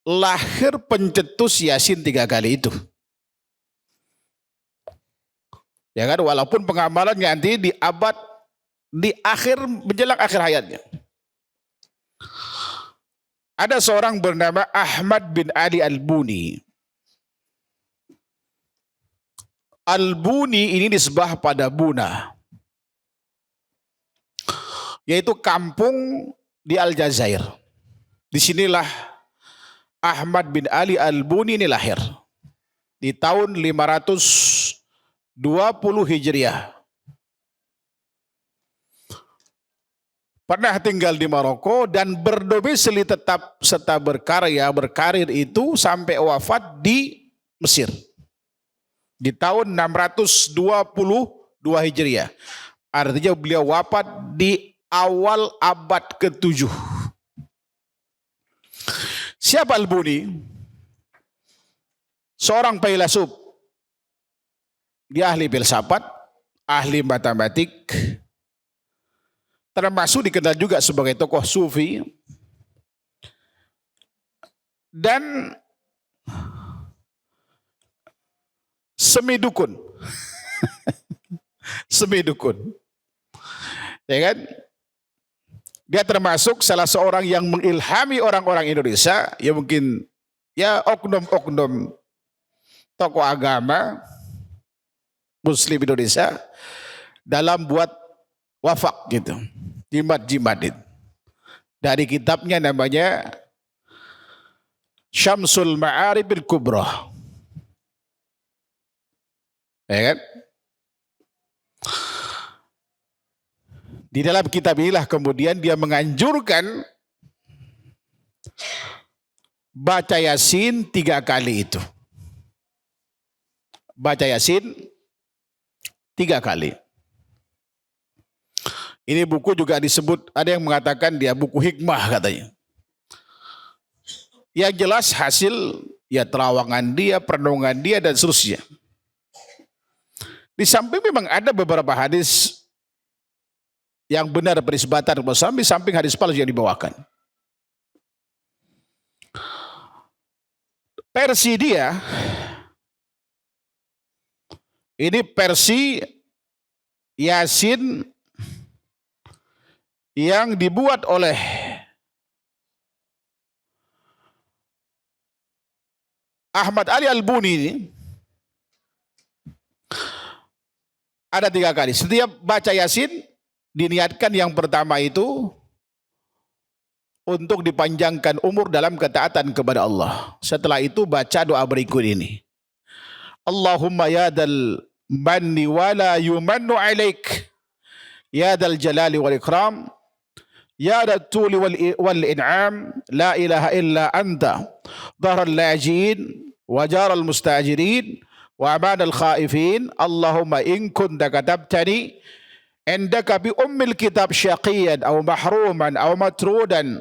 lahir pencetus Yasin 3 kali itu. Ya kan, walaupun pengamalannya nanti di akhir menjelang akhir hayatnya. Ada seorang bernama Ahmad bin Ali Al-Buni. Al-Buni ini disebut pada Buna, yaitu kampung di Aljazair. Disinilah Ahmad bin Ali Al-Buni ini lahir di tahun 520 Hijriah. Pernah tinggal di Maroko dan berdomisili tetap serta berkarir itu sampai wafat di Mesir di tahun 622 Hijriah. Artinya beliau wafat di awal abad ke-7. Siapa Al-Buni? Seorang filsuf. Dia ahli filsafat, ahli matematik, termasuk dikenal juga sebagai tokoh sufi dan semi dukun. Semi dukun. Ya kan? Dia termasuk salah seorang yang mengilhami orang-orang Indonesia, ya mungkin ya oknum-oknum tokoh agama Muslim Indonesia dalam buat wafak gitu. Jimat-jimat itu. Dari kitabnya namanya Syamsul Ma'aribil Kubra. Ya kan? Di dalam kitab inilah kemudian dia menganjurkan baca Yasin 3 kali itu. Baca Yasin 3 kali. Ini buku juga disebut, ada yang mengatakan dia buku hikmah katanya. Yang jelas hasil ya terawangan dia, perenungan dia dan seterusnya. Di samping memang ada beberapa hadis yang benar berisbatan di samping hadis palsu yang dibawakan. Versi dia, ini versi Yasin yang dibuat oleh Ahmad Ali Al-Buni ini ada 3 kali. Setiap baca Yasin diniatkan yang pertama itu untuk dipanjangkan umur dalam ketaatan kepada Allah. Setelah itu baca doa berikut ini. Allahumma ya dal manni wala yumannu alaik. Ya dal jalali wal ikram. Ya dal tuli wal in'am. La ilaha illa anta. Dhahra al-lajiin. Wajar al-mustajirin. Wa aman al-khaifin. Allahumma in kunta katabtani. Indaka bi ummil kitab syaqiyan. Au mahruman. Au matrudan.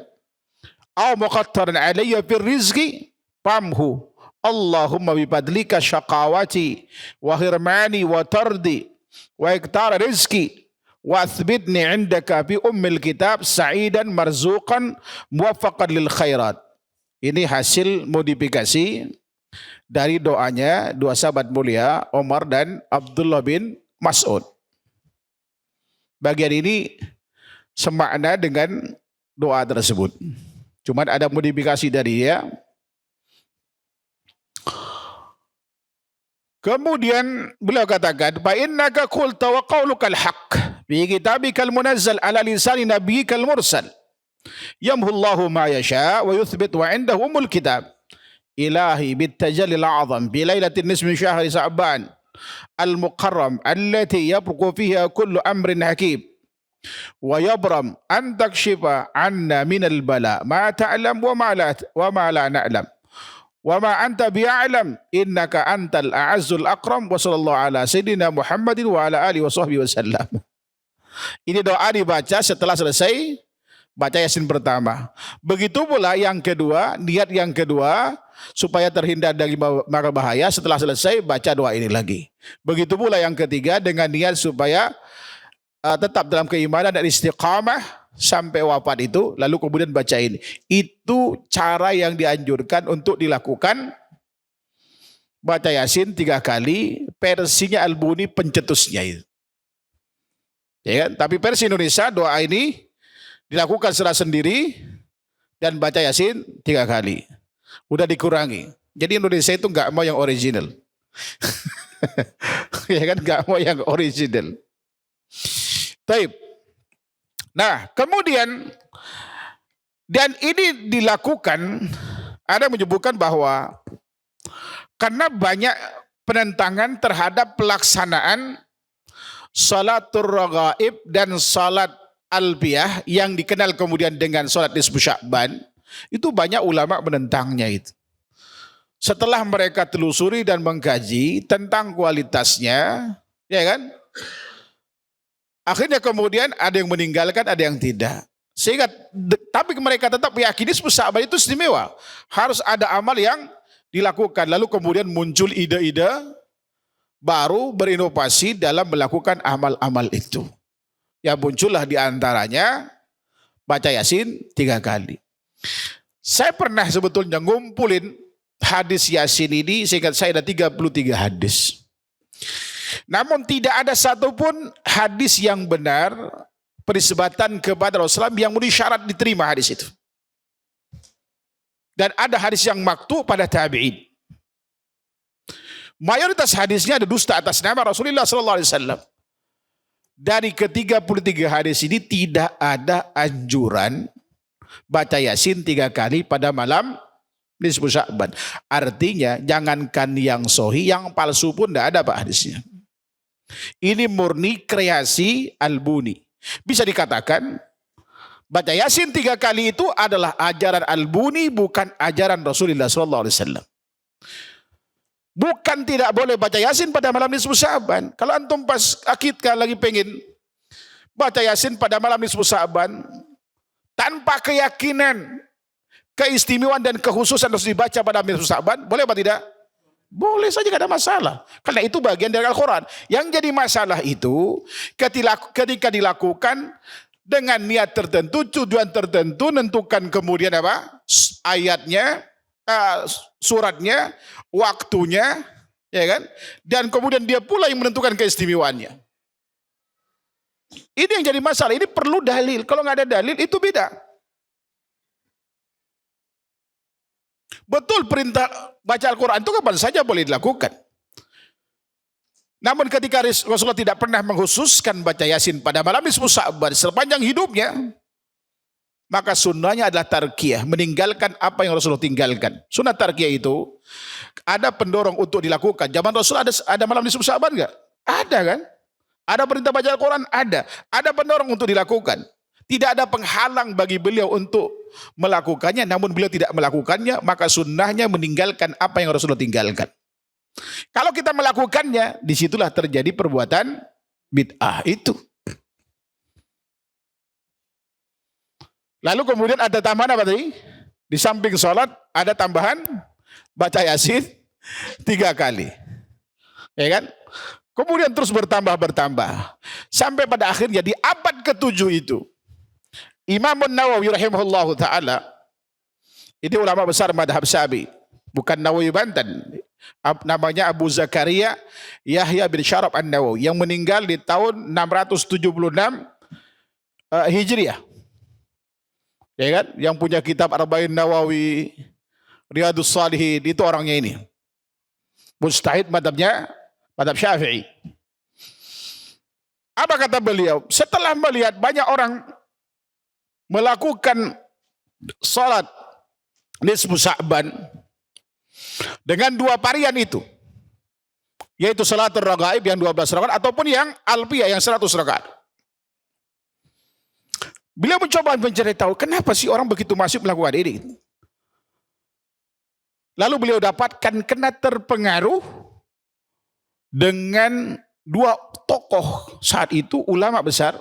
Au muqattaran alaiya fil rizki. Pamhu. Allahumma bifadlika syaqawati. Wa hirmani wa tardi. Wa iktara rizki. Wa athbitni indaka bi ummil kitab sa'idan marzuqan muwaffaqan lil khairat. Ini hasil modifikasi dari doanya dua sahabat mulia Umar dan Abdullah bin Mas'ud. Bagian ini semakna dengan doa tersebut. Cuman ada modifikasi dari dia. Kemudian beliau katakan, "Fa innaka qulta wa qaulukal haqq fi kitabikal munazzal ala lisani nabiyyikal mursal. Yamhu Allahu ma yasha wa yuthbit wa indahu umul kitab. Ilahi bit-tajalli al-a'zam bi lailatin nisfi syahri Sa'ban al-muqarram allati yabruqu fiha kullu amrin hakim. Wa yabram an takshifa anna min al-bala ma ta'lam wa ma la na'lam. Wa ma anta bi'alam innaka antal a'azzul akram wa sallallahu ala sayyidina Muhammadin wa ala alihi wa sahbihi wasallam. Ini doa dibaca setelah selesai baca Yasin pertama. Begitu pula yang kedua, niat yang kedua supaya terhindar dari mara bahaya, setelah selesai baca doa ini lagi. Begitu pula yang ketiga dengan niat supaya tetap dalam keimanan dan istiqamah sampai wafat itu, lalu kemudian baca ini. Itu cara yang dianjurkan untuk dilakukan. Baca Yasin 3 kali, versinya Al-Buni pencetusnya itu. Ya kan? Tapi versi Indonesia doa ini dilakukan secara sendiri dan baca Yasin 3 kali. Udah dikurangi. Jadi Indonesia itu nggak mau yang original. Ya kan, nggak mau yang original. Taib. Nah, kemudian dan ini dilakukan, ada yang menyebutkan bahwa karena banyak penentangan terhadap pelaksanaan salatul raghaib dan salat alpiyah yang dikenal kemudian dengan salat nisfu Sya'ban, itu banyak ulama menentangnya itu. Setelah mereka telusuri dan mengkaji tentang kualitasnya, ya kan? Akhirnya kemudian ada yang meninggalkan, ada yang tidak. Sehingga tapi mereka tetap meyakini nisfu Sya'ban itu istimewa. Harus ada amal yang dilakukan. Lalu kemudian muncul ide-ide baru berinovasi dalam melakukan amal-amal itu. Ya muncullah diantaranya baca Yasin 3 kali. Saya pernah sebetulnya ngumpulin hadis Yasin ini, sehingga saya ada 33 hadis. Namun tidak ada satupun hadis yang benar penisbatan kepada Rasulullah yang memenuhi syarat diterima hadis itu. Dan ada hadis yang maktu pada tabi'in. Mayoritas hadisnya ada dusta atas nama Rasulullah SAW. Dari ke-33 hadis ini tidak ada anjuran baca Yasin 3 kali pada malam nisfu Sya'ban. Artinya jangankan yang sahih, yang palsu pun tidak ada Pak hadisnya. Ini murni kreasi Al-Buni. Bisa dikatakan baca Yasin 3 kali itu adalah ajaran Al-Buni, bukan ajaran Rasulullah SAW. Bukan tidak boleh baca Yasin pada malam nisfu Sya'ban. Kalau antum pas akikah lagi pengen baca Yasin pada malam nisfu Sya'ban tanpa keyakinan, keistimewaan dan kekhususan harus dibaca pada nisfu Sya'ban, boleh apa tidak? Boleh saja, tidak ada masalah. Karena itu bagian dari Al-Quran. Yang jadi masalah itu ketika dilakukan dengan niat tertentu, tujuan tertentu, nentukan kemudian apa? Ayatnya, suratnya, waktunya, ya kan? Dan kemudian dia pula yang menentukan keistimewaannya. Ini yang jadi masalah. Ini perlu dalil. Kalau nggak ada dalil itu beda. Betul perintah baca Al-Quran itu kapan saja boleh dilakukan. Namun ketika Rasulullah tidak pernah mengkhususkan baca Yasin pada malam nisfu Sya'ban sepanjang hidupnya, maka sunnahnya adalah tarkiyah, meninggalkan apa yang Rasulullah tinggalkan. Sunnah tarkiyah itu ada pendorong untuk dilakukan. Zaman Rasul ada malam nisfu Sya'ban enggak? Ada kan? Ada perintah baca Al-Quran? Ada. Ada pendorong untuk dilakukan. Tidak ada penghalang bagi beliau untuk melakukannya, namun beliau tidak melakukannya, maka sunnahnya meninggalkan apa yang Rasulullah tinggalkan. Kalau kita melakukannya, disitulah terjadi perbuatan bid'ah itu. Lalu kemudian ada tambahan apa tadi? Di samping sholat ada tambahan baca Yasin 3 kali. Ya kan? Kemudian terus bertambah. Sampai pada akhirnya di abad ke-7 itu, Imam Nawawi rahimahullahu ta'ala, ini ulama besar madhab Syafi'i, bukan Nawawi Banten, namanya Abu Zakaria Yahya bin Syaraf An-Nawawi, yang meninggal di tahun 676 Hijriah. Ya kan? Yang punya kitab Arba'in Nawawi, Riyadus Salihin, itu orangnya ini. Mujtahid madhabnya, madhab Syafi'i. Apa kata beliau? Setelah melihat banyak orang melakukan salat nisfu Sya'ban dengan 2 varian itu, yaitu salatul raghaib yang 12 rakaat ataupun yang alfiyah yang 100 rakaat. Beliau mencoba mencari tahu kenapa sih orang begitu masif melakukan ini. Lalu beliau dapatkan kena terpengaruh dengan dua tokoh saat itu ulama besar,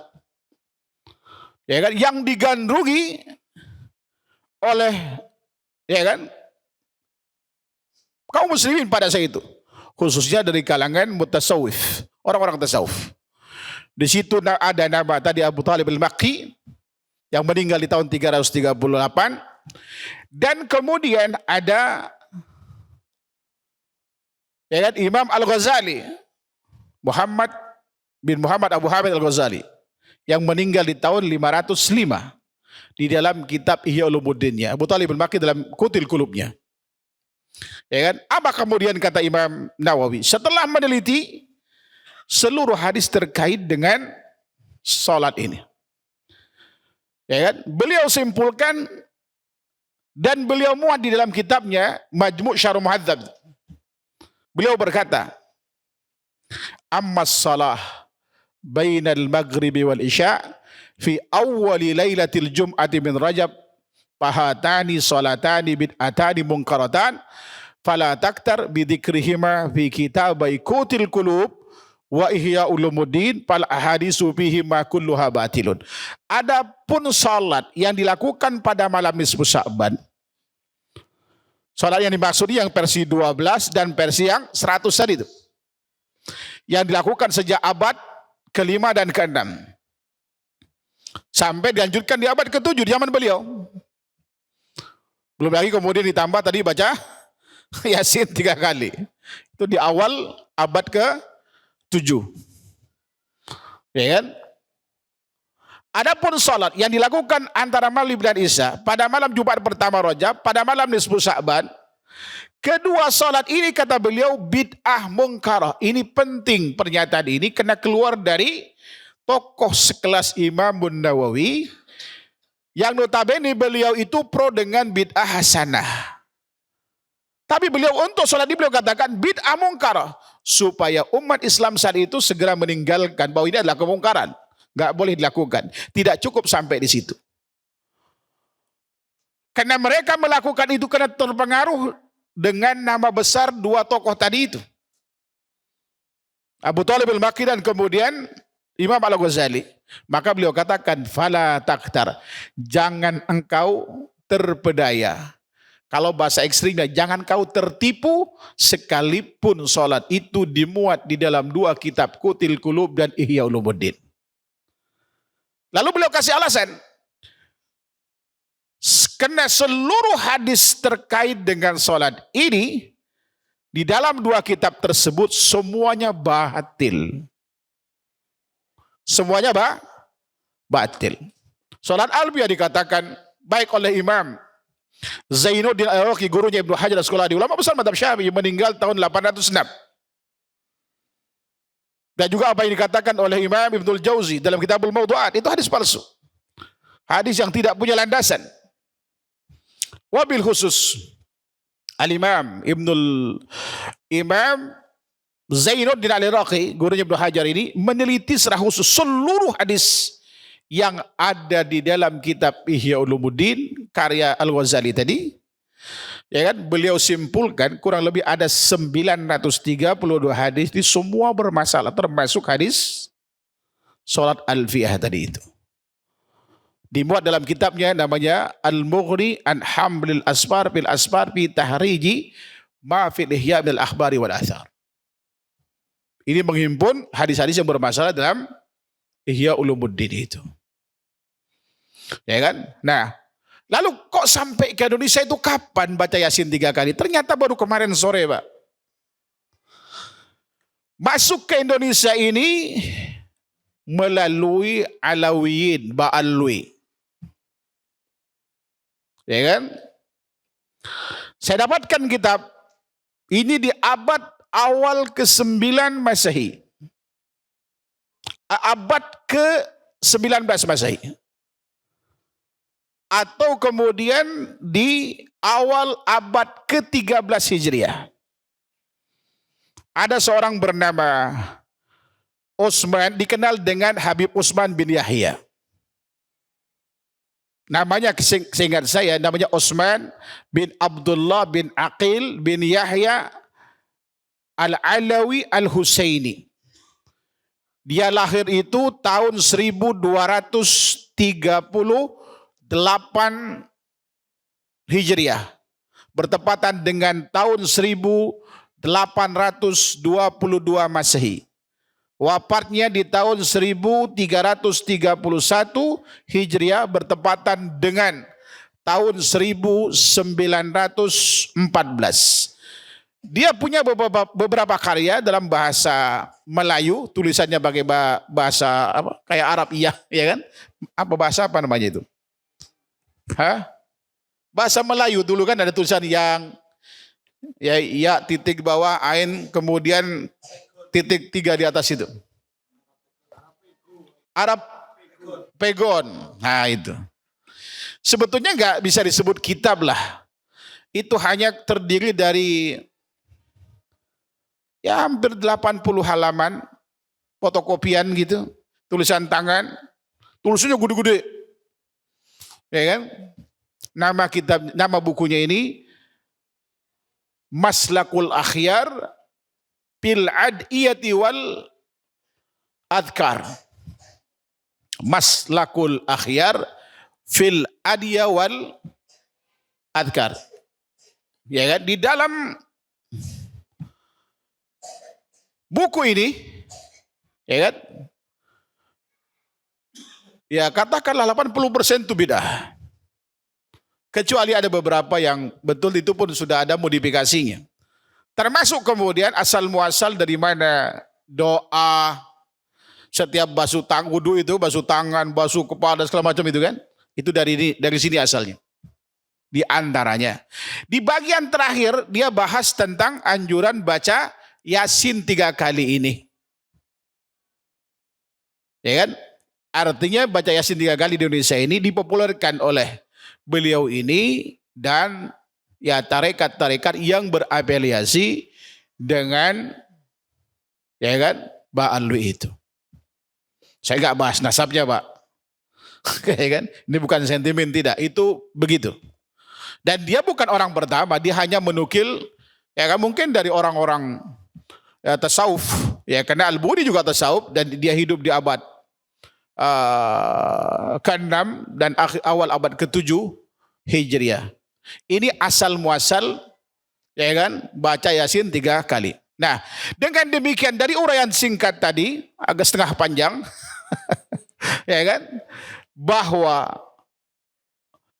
ya kan, yang digandrungi oleh, ya kan, kaum muslimin pada saat itu, khususnya dari kalangan mutasawwif, orang-orang tasawuf. Di situ ada nama tadi Abu Talib al-Makki yang meninggal di tahun 338, dan kemudian ada, ya kan, Imam Al-Ghazali, Muhammad bin Muhammad Abu Hamid Al-Ghazali, yang meninggal di tahun 505 di dalam kitab Ihya Ulumuddinnya. Abu Talib al-Makki dalam Qutil Qulubnya. Ya kan? Apa kemudian kata Imam Nawawi setelah meneliti seluruh hadis terkait dengan salat ini? Ya kan? Beliau simpulkan dan beliau muat di dalam kitabnya Majmu' Syarh Muhadzab. Beliau berkata, "Ammas salah bainal maghribi wal isya fi awwali lailatil jum'ati min Rajab fahatani salatani bid'atani munkaratan fala taktar bidzikrihima fi kitabai Qutil Qulub wa Ihya Ulumuddin fal ahadisu fihima kulluha batilun." Adapun salat yang dilakukan pada malam nisfu Sya'ban, salat yang dimaksud yang versi 12 dan versi yang 100 tadi itu, yang dilakukan sejak abad ke-5 dan ke-6 sampai dilanjutkan di abad ke-7 di zaman beliau. Belum lagi kemudian ditambah tadi baca Yasin 3 kali. Itu di awal abad ke-7. Ya kan? Adapun salat yang dilakukan antara maghrib dan isya pada malam Jumat pertama Rajab, pada malam nisfu Sya'ban, kedua salat ini kata beliau bid'ah mungkarah. Ini penting pernyataan ini karena keluar dari tokoh sekelas Imam Nawawi yang notabene beliau itu pro dengan bid'ah hasanah. Tapi beliau untuk salat ini beliau katakan bid'ah mungkarah supaya umat Islam saat itu segera meninggalkan bahwa ini adalah kemungkaran, enggak boleh dilakukan. Tidak cukup sampai di situ. Karena mereka melakukan itu karena terpengaruh dengan nama besar dua tokoh tadi itu, Abu Talib al-Makki dan kemudian Imam Al-Ghazali. Maka beliau katakan fala taktar, jangan engkau terpedaya. Kalau bahasa ekstrimnya, jangan kau tertipu sekalipun salat itu dimuat di dalam dua kitab Qutil Qulub dan Ihya Ulumuddin. Lalu beliau kasih alasan, karena seluruh hadis terkait dengan salat ini di dalam dua kitab tersebut semuanya batil. Semuanya batil. Salat alfiyah dikatakan baik oleh Imam Zainuddin Al-Iraqi, gurunya Ibnu Hajar Al-Asqalani, ulama besar mazhab Syafi'i, meninggal tahun 806. Dan juga apa yang dikatakan oleh Imam Ibnul Jauzi dalam Kitabul Mawdu'at, itu hadis palsu. Hadis yang tidak punya landasan. Wabil khusus Al-Imam Imam Zainuddin Al-Iraqi, gurunya Ibnu Hajar ini meneliti secara khusus seluruh hadis yang ada di dalam kitab Ihya Ulumuddin karya Al-Ghazali tadi. Ya kan, beliau simpulkan kurang lebih ada 932 hadis, di semua bermasalah, termasuk hadis salat alfiyah tadi itu. Dimuat dalam kitabnya namanya Al-Mughni an Hamlil Asfar fil Asfar fi Tahriji ma fil Ihya bil Akhbari wal Athar. Ini menghimpun hadis-hadis yang bermasalah dalam Ihya Ulumuddin itu. Ya kan? Nah, lalu kok sampai ke Indonesia itu kapan baca Yasin 3 kali? Ternyata baru kemarin sore, Pak. Masuk ke Indonesia ini melalui Alawiyin, Ba'alwi. Ya kan? Saya dapatkan kitab ini di abad awal ke-9 Masehi. Abad ke-19 Masehi. Atau kemudian di awal abad ke-13 Hijriah. Ada seorang bernama Utsman, dikenal dengan Habib Utsman bin Yahya. Namanya seingat saya namanya Utsman bin Abdullah bin Aqil bin Yahya Al-Alawi Al-Husaini. Dia lahir itu tahun 1238 Hijriah. Bertepatan dengan tahun 1822 Masehi. Wafatnya di tahun 1331 Hijriah bertepatan dengan tahun 1914. Dia punya beberapa karya dalam bahasa Melayu, tulisannya pakai bahasa apa? Kayak Arab iya, ya kan? Apa bahasa apa namanya itu? Bahasa Melayu dulu kan ada tulisan yang ya titik bawah ain kemudian titik 3 di atas itu. Arab pegon. Nah itu. Sebetulnya nggak bisa disebut kitab lah. Itu hanya terdiri dari ya hampir 80 halaman fotokopian gitu. Tulisan tangan. Tulisannya gede-gede. Ya kan? Nama bukunya ini Maslakul Akhyar fil Adiyati wal Adhkar. Maslakul Akhyar fil Adiyah wal Adhkar. Ya kan? Di dalam buku ini, ya kan? Ya katakanlah 80% itu bidah. Kecuali ada beberapa yang betul itu pun sudah ada modifikasinya. Termasuk kemudian asal muasal dari mana doa, setiap basuh tangan, wudu itu basuh tangan, basuh kepala segala macam itu kan. Itu dari sini asalnya. Di antaranya. Di bagian terakhir dia bahas tentang anjuran baca Yasin 3 kali ini. Ya kan? Artinya baca Yasin 3 kali di Indonesia ini dipopulerkan oleh beliau ini dan ya tarekat-tarekat yang berafiliasi dengan ya kan Ba'alwi itu. Saya nggak bahas nasabnya Pak. Ya kan? Ini bukan sentimen tidak, itu begitu. Dan dia bukan orang pertama, dia hanya menukil ya kan mungkin dari orang-orang ya, tasawuf ya karena Al-Buni juga tasawuf dan dia hidup di abad ke-6 dan awal abad ke-7 Hijriah. Ini asal muasal ya kan baca Yasin 3 kali. Nah, dengan demikian dari uraian singkat tadi agak setengah panjang ya kan bahwa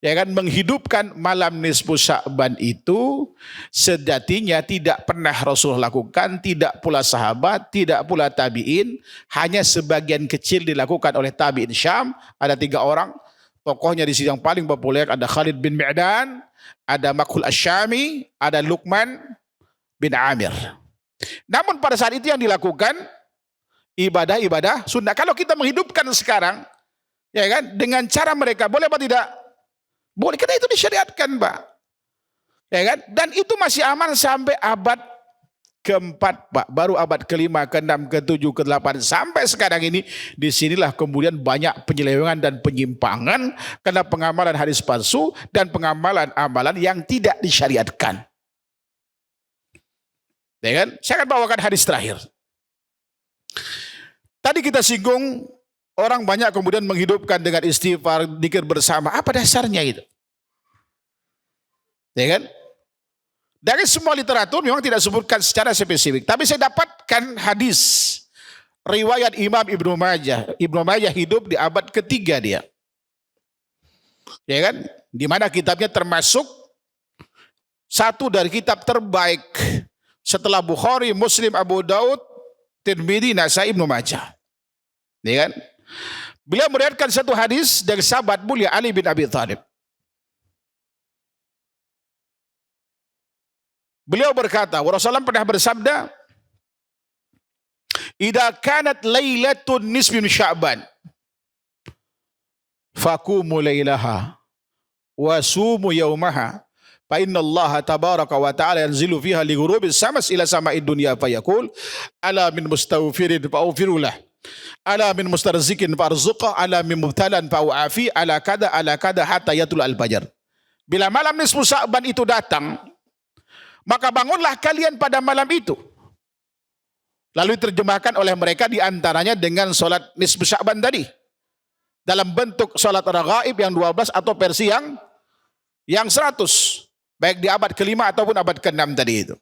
ya kan menghidupkan malam nisfu Sya'ban itu sejatinya tidak pernah Rasulullah lakukan, tidak pula sahabat, tidak pula tabi'in, hanya sebagian kecil dilakukan oleh tabi'in Syam. Ada 3 orang tokohnya di sini yang paling populer, ada Khalid bin Mi'dan, ada Makhul Asyami, ada Luqman bin Amir. Namun pada saat itu yang dilakukan ibadah-ibadah sunnah. Kalau kita menghidupkan sekarang ya kan dengan cara mereka boleh apa tidak? Boleh, karena itu disyariatkan Pak. Ya kan? Dan itu masih aman sampai abad ke-4 Pak. Baru abad ke-5, ke-6, ke-7, ke-8 sampai sekarang ini. Disinilah kemudian banyak penyelewengan dan penyimpangan karena pengamalan hadis palsu dan pengamalan amalan yang tidak disyariatkan. Ya kan? Saya akan bawakan hadis terakhir. Tadi kita singgung orang banyak kemudian menghidupkan dengan istighfar, dzikir bersama. Apa dasarnya itu? Ya kan? Dari semua literatur memang tidak sebutkan secara spesifik. Tapi saya dapatkan hadis riwayat Imam Ibnu Majah. Ibnu Majah hidup di abad ke-3 dia. Ya kan? Di mana kitabnya termasuk satu dari kitab terbaik setelah Bukhari, Muslim, Abu Daud, Tirmidzi, Nasai, Ibnu Majah. Ya kan? Beliau meriwayatkan satu hadis dari sahabat mulia Ali bin Abi Thalib. Beliau berkata, Rasulullah pernah bersabda, "Idza kanat lailatun nisfi min Sya'ban, faqumu lailaha wa sumu yaumaha, fa inna Allah tabaraka wa ta'ala yanzilu fiha li ghurubis samas ila sama'id dunya fa yaqul ala min mustaghfirin fa aghfiru lah Ala min mustarzikin farzuqah, ala min mubtalan fa'u'afi, ala kada hatta yatul al-fajar. Bila malam nisfu Sya'ban itu datang, maka bangunlah kalian pada malam itu. Lalu diterjemahkan oleh mereka diantaranya dengan sholat nisfu Sya'ban tadi. Dalam bentuk sholat raghaib yang 12 atau versi yang 100. Baik di abad ke-5 ataupun abad ke-6 tadi itu.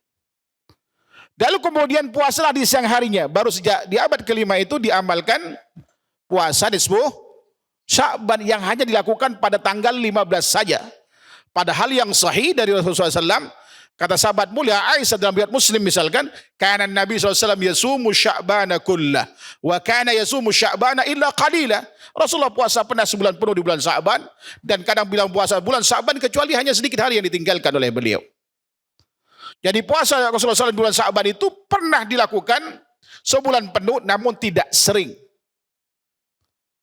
Lalu kemudian puasalah di siang harinya. Baru sejak di abad ke-5 itu diamalkan puasa nisfu Sya'ban yang hanya dilakukan pada tanggal 15 saja. Padahal yang sahih dari Rasulullah SAW, kata sahabat mulia Aisyah dalam riwayat Muslim misalkan, kana Nabi SAW yasumu Sya'bana kullah wa kana yasumu Sya'bana illa qalila. Rasulullah puasa pernah sebulan penuh di bulan Sya'ban, dan kadang bilang puasa bulan Sya'ban kecuali hanya sedikit hari yang ditinggalkan oleh beliau. Jadi puasa Rasulullah SAW di bulan Sya'ban itu pernah dilakukan sebulan penuh, namun tidak sering.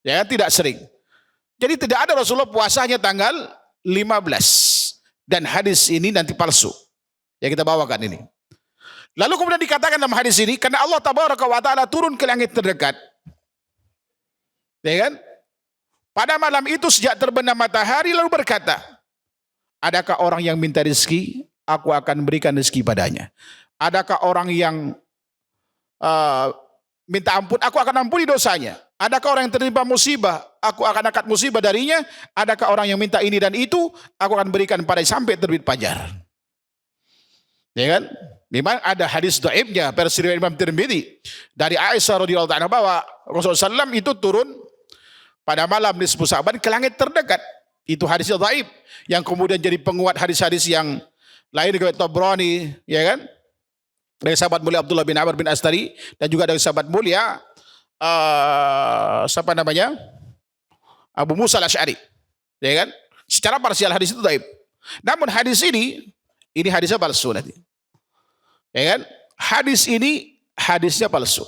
Ya, tidak sering. Jadi tidak ada Rasulullah puasanya tanggal 15. Dan hadis ini nanti palsu yang kita bawakan ini. Lalu kemudian dikatakan dalam hadis ini, karena Allah Tabaraka wa Ta'ala turun ke langit terdekat. Ya kan? Pada malam itu sejak terbenam matahari lalu berkata, adakah orang yang minta rezeki? Aku akan berikan rezeki padanya. Adakah orang yang minta ampun? Aku akan ampuni dosanya. Adakah orang yang tertimpa musibah? Aku akan angkat musibah darinya. Adakah orang yang minta ini dan itu? Aku akan berikan padanya sampai terbit fajar. Ya kan? Memang ada hadis dhaifnya versi riwayat Imam Tirmidzi dari Aisyah radhiyallahu anha bahwa Rasulullah SAW itu turun pada malam nisfu Sya'ban ke langit terdekat. Itu hadisnya dhaif yang kemudian jadi penguat hadis-hadis yang lain dari Tabrani, ya kan? Dari sahabat mulia Abdullah bin Amr bin Astari dan juga dari sahabat mulia siapa namanya? Abu Musa al-Asy'ari. Ya kan? Secara parsial hadis itu dhaif. Namun hadis ini hadisnya palsu nanti. Ya kan? Hadis ini hadisnya palsu.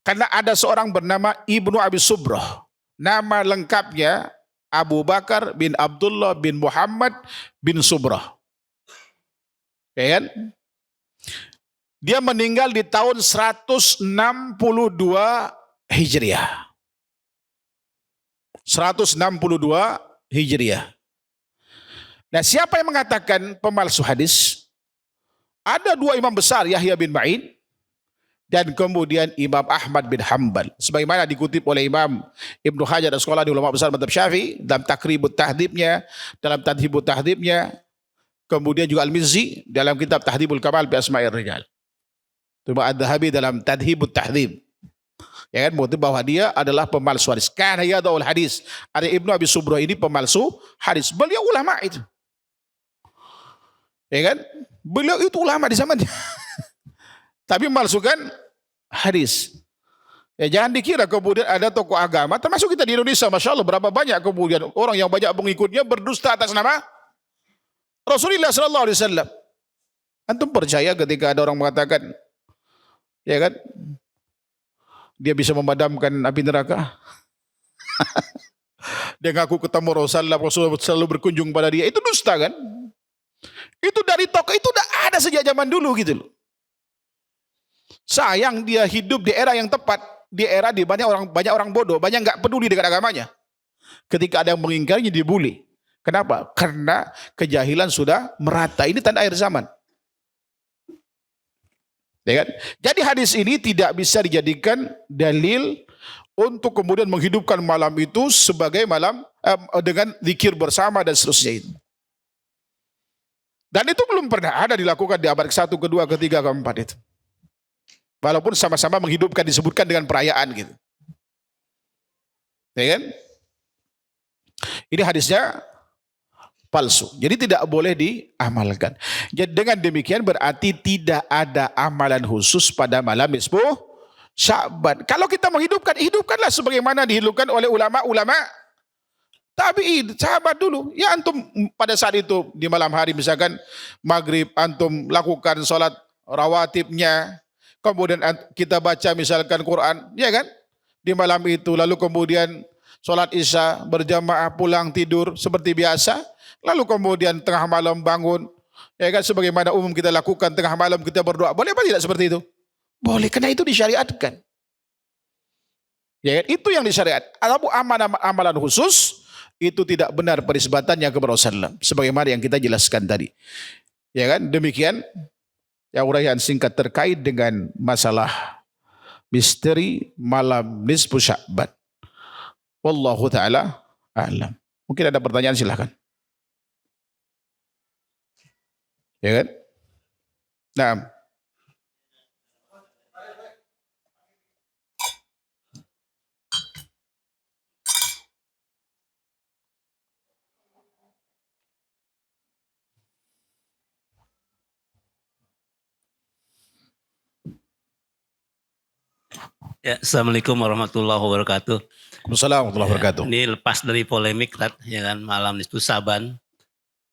Karena ada seorang bernama Ibnu Abi Subrah. Nama lengkapnya Abu Bakar bin Abdullah bin Muhammad bin Subrah. Ya kan? Dia meninggal di tahun 162 Hijriah. 162 Hijriah. Nah, siapa yang mengatakan pemalsu hadis? Ada dua imam besar, Yahya bin Ma'in dan kemudian Imam Ahmad bin Hanbal. Sebagaimana dikutip oleh Imam Ibnu Hajar dan sekolah di ulama besar mazhab Syafi'i dalam Takribut Tahdhibnya, dalam Tadhibut Tahdhibnya. Kemudian juga Al-Mizzi dalam kitab Tahdhibul Kamal bi Asma'ir Rijal. Imam Ad-Dhahabi dalam Tadhibut Tahdhib. Ya kan, mengutip bahwa dia adalah pemalsu hadis. Kana yadaul hadis. Ada Ibnu Abi Subrah ini pemalsu hadis. Beliau ulama itu. Ya kan? Beliau itu ulama di zamannya. Tapi memalsukan hadis. Ya, jangan dikira kemudian ada tokoh agama, termasuk kita di Indonesia, Masya Allah, berapa banyak kemudian orang yang banyak pengikutnya berdusta atas nama Rasulullah Sallallahu Alaihi Wasallam. Antum percaya ketika ada orang mengatakan, ya kan, dia bisa memadamkan api neraka? Dia ngaku ketemu Rasulullah selalu berkunjung pada dia, itu dusta kan? Itu dari tokoh itu udah ada sejak zaman dulu gitu loh. Sayang dia hidup di era yang tepat, di era di banyak orang bodoh, banyak nggak peduli dengan agamanya. Ketika ada yang mengingkarinya dibully. Kenapa? Karena kejahilan sudah merata. Ini tanda akhir zaman. Ya kan? Jadi hadis ini tidak bisa dijadikan dalil untuk kemudian menghidupkan malam itu sebagai malam dengan zikir bersama dan seterusnya itu. Dan itu belum pernah ada dilakukan di abad ke-1, ke-2, ke-3, ke-4 itu. Walaupun sama-sama menghidupkan, disebutkan dengan perayaan gitu. Ya kan? Ini hadisnya palsu. Jadi tidak boleh diamalkan. Jadi dengan demikian berarti tidak ada amalan khusus pada malam nisfu Sya'ban. Kalau kita menghidupkan, hidupkanlah sebagaimana dihidupkan oleh ulama-ulama tabi'in, sahabat dulu. Ya antum pada saat itu di malam hari misalkan maghrib antum lakukan sholat rawatibnya. Kemudian kita baca misalkan Quran, ya kan? Di malam itu, lalu kemudian sholat isya berjamaah pulang tidur seperti biasa. Lalu kemudian tengah malam bangun, ya kan? Sebagaimana umum kita lakukan tengah malam kita berdoa. Boleh apa tidak seperti itu? Boleh, karena itu disyariatkan. Ya kan? Itu yang disyariat. Adapun amalan khusus itu tidak benar penisbatannya kepada Rasulullah sebagaimana yang kita jelaskan tadi. Ya kan? Demikian ya uraian singkat terkait dengan masalah misteri malam nisfu Sya'ban. Wallahu taala a'lam. Mungkin ada pertanyaan, silahkan. Ya kan? Nah, Ya, Assalamualaikum warahmatullahi wabarakatuh. Assalamualaikum warahmatullahi wabarakatuh. Ini lepas dari polemik, Tat, ya kan, malam nisfu Saban.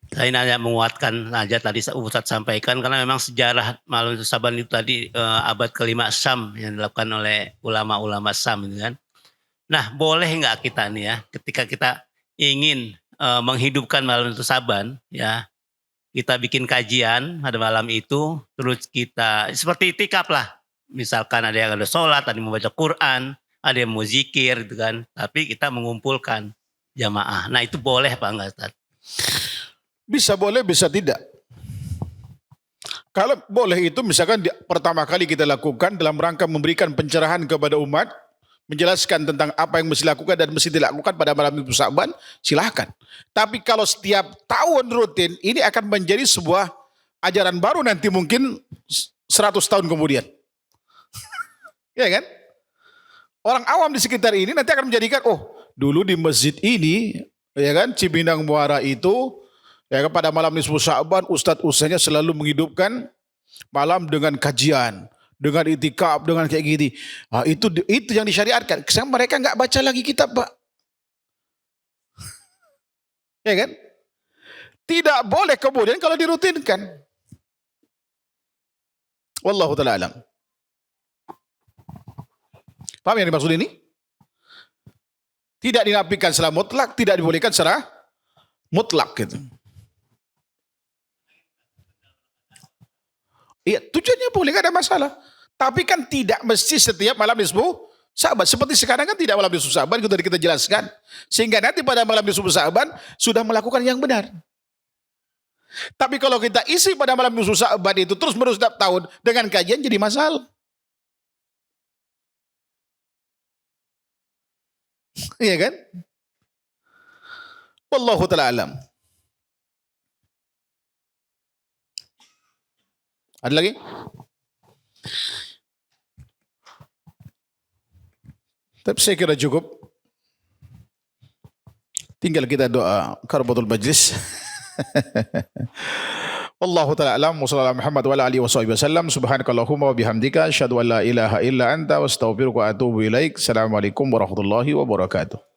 Saya hanya menguatkan aja tadi Ustaz sampaikan, karena memang sejarah malam nisfu Saban itu tadi abad kelima Syam yang dilakukan oleh ulama-ulama Syam, gitu kan. Nah, boleh nggak kita nih ya, ketika kita ingin menghidupkan malam nisfu Saban, ya, kita bikin kajian pada malam itu, terus kita seperti itikaf lah. Misalkan ada yang ada sholat, ada yang membaca Quran, ada yang mau zikir gitu kan. Tapi kita mengumpulkan jamaah. Nah itu boleh Pak enggak Ustaz? Bisa boleh, bisa tidak. Kalau boleh itu misalkan pertama kali kita lakukan dalam rangka memberikan pencerahan kepada umat, menjelaskan tentang apa yang mesti lakukan dan mesti dilakukan pada malam nisfu Sya'ban, silahkan. Tapi kalau setiap tahun rutin, ini akan menjadi sebuah ajaran baru nanti mungkin 100 tahun kemudian. Ya kan? Orang awam di sekitar ini nanti akan menjadikan, oh dulu di masjid ini, ya kan, Cibinang Muara itu, ya kan, pada malam nisfu Sya'ban ustadz-ustadznya selalu menghidupkan malam dengan kajian, dengan itikaf, dengan kayak gini. Nah, itu yang disyariatkan. Sekarang mereka nggak baca lagi kitab, Pak. Ya kan? Tidak boleh kemudian kalau dirutinkan. Wallahu ta'ala alam. Paham yang dimaksud ini? Tidak dinafikan secara mutlak, tidak dibolehkan secara mutlak gitu. Iya, tujuannya boleh, gak ada masalah. Tapi kan tidak mesti setiap malam nisfu Sya'ban. Seperti sekarang kan tidak malam nisfu Sya'ban, itu tadi kita jelaskan. Sehingga nanti pada malam nisfu Sya'ban sudah melakukan yang benar. Tapi kalau kita isi pada malam nisfu Sya'ban itu terus menerus setiap tahun dengan kajian, jadi masalah. Iya kan? Wallahu ta'ala alam. Ada lagi? Tapi saya kira cukup. Tinggal kita doa karabatul majlis. Wallahu ta'ala alam wa sallallahu Muhammad wa ala alihi wa sahbihi wasallam. Subhanakallahumma wa bihamdika asyhadu an la ilaha illa anta wa astaghfiruka wa atubu ilaik. Assalamualaikum warahmatullahi wabarakatuh.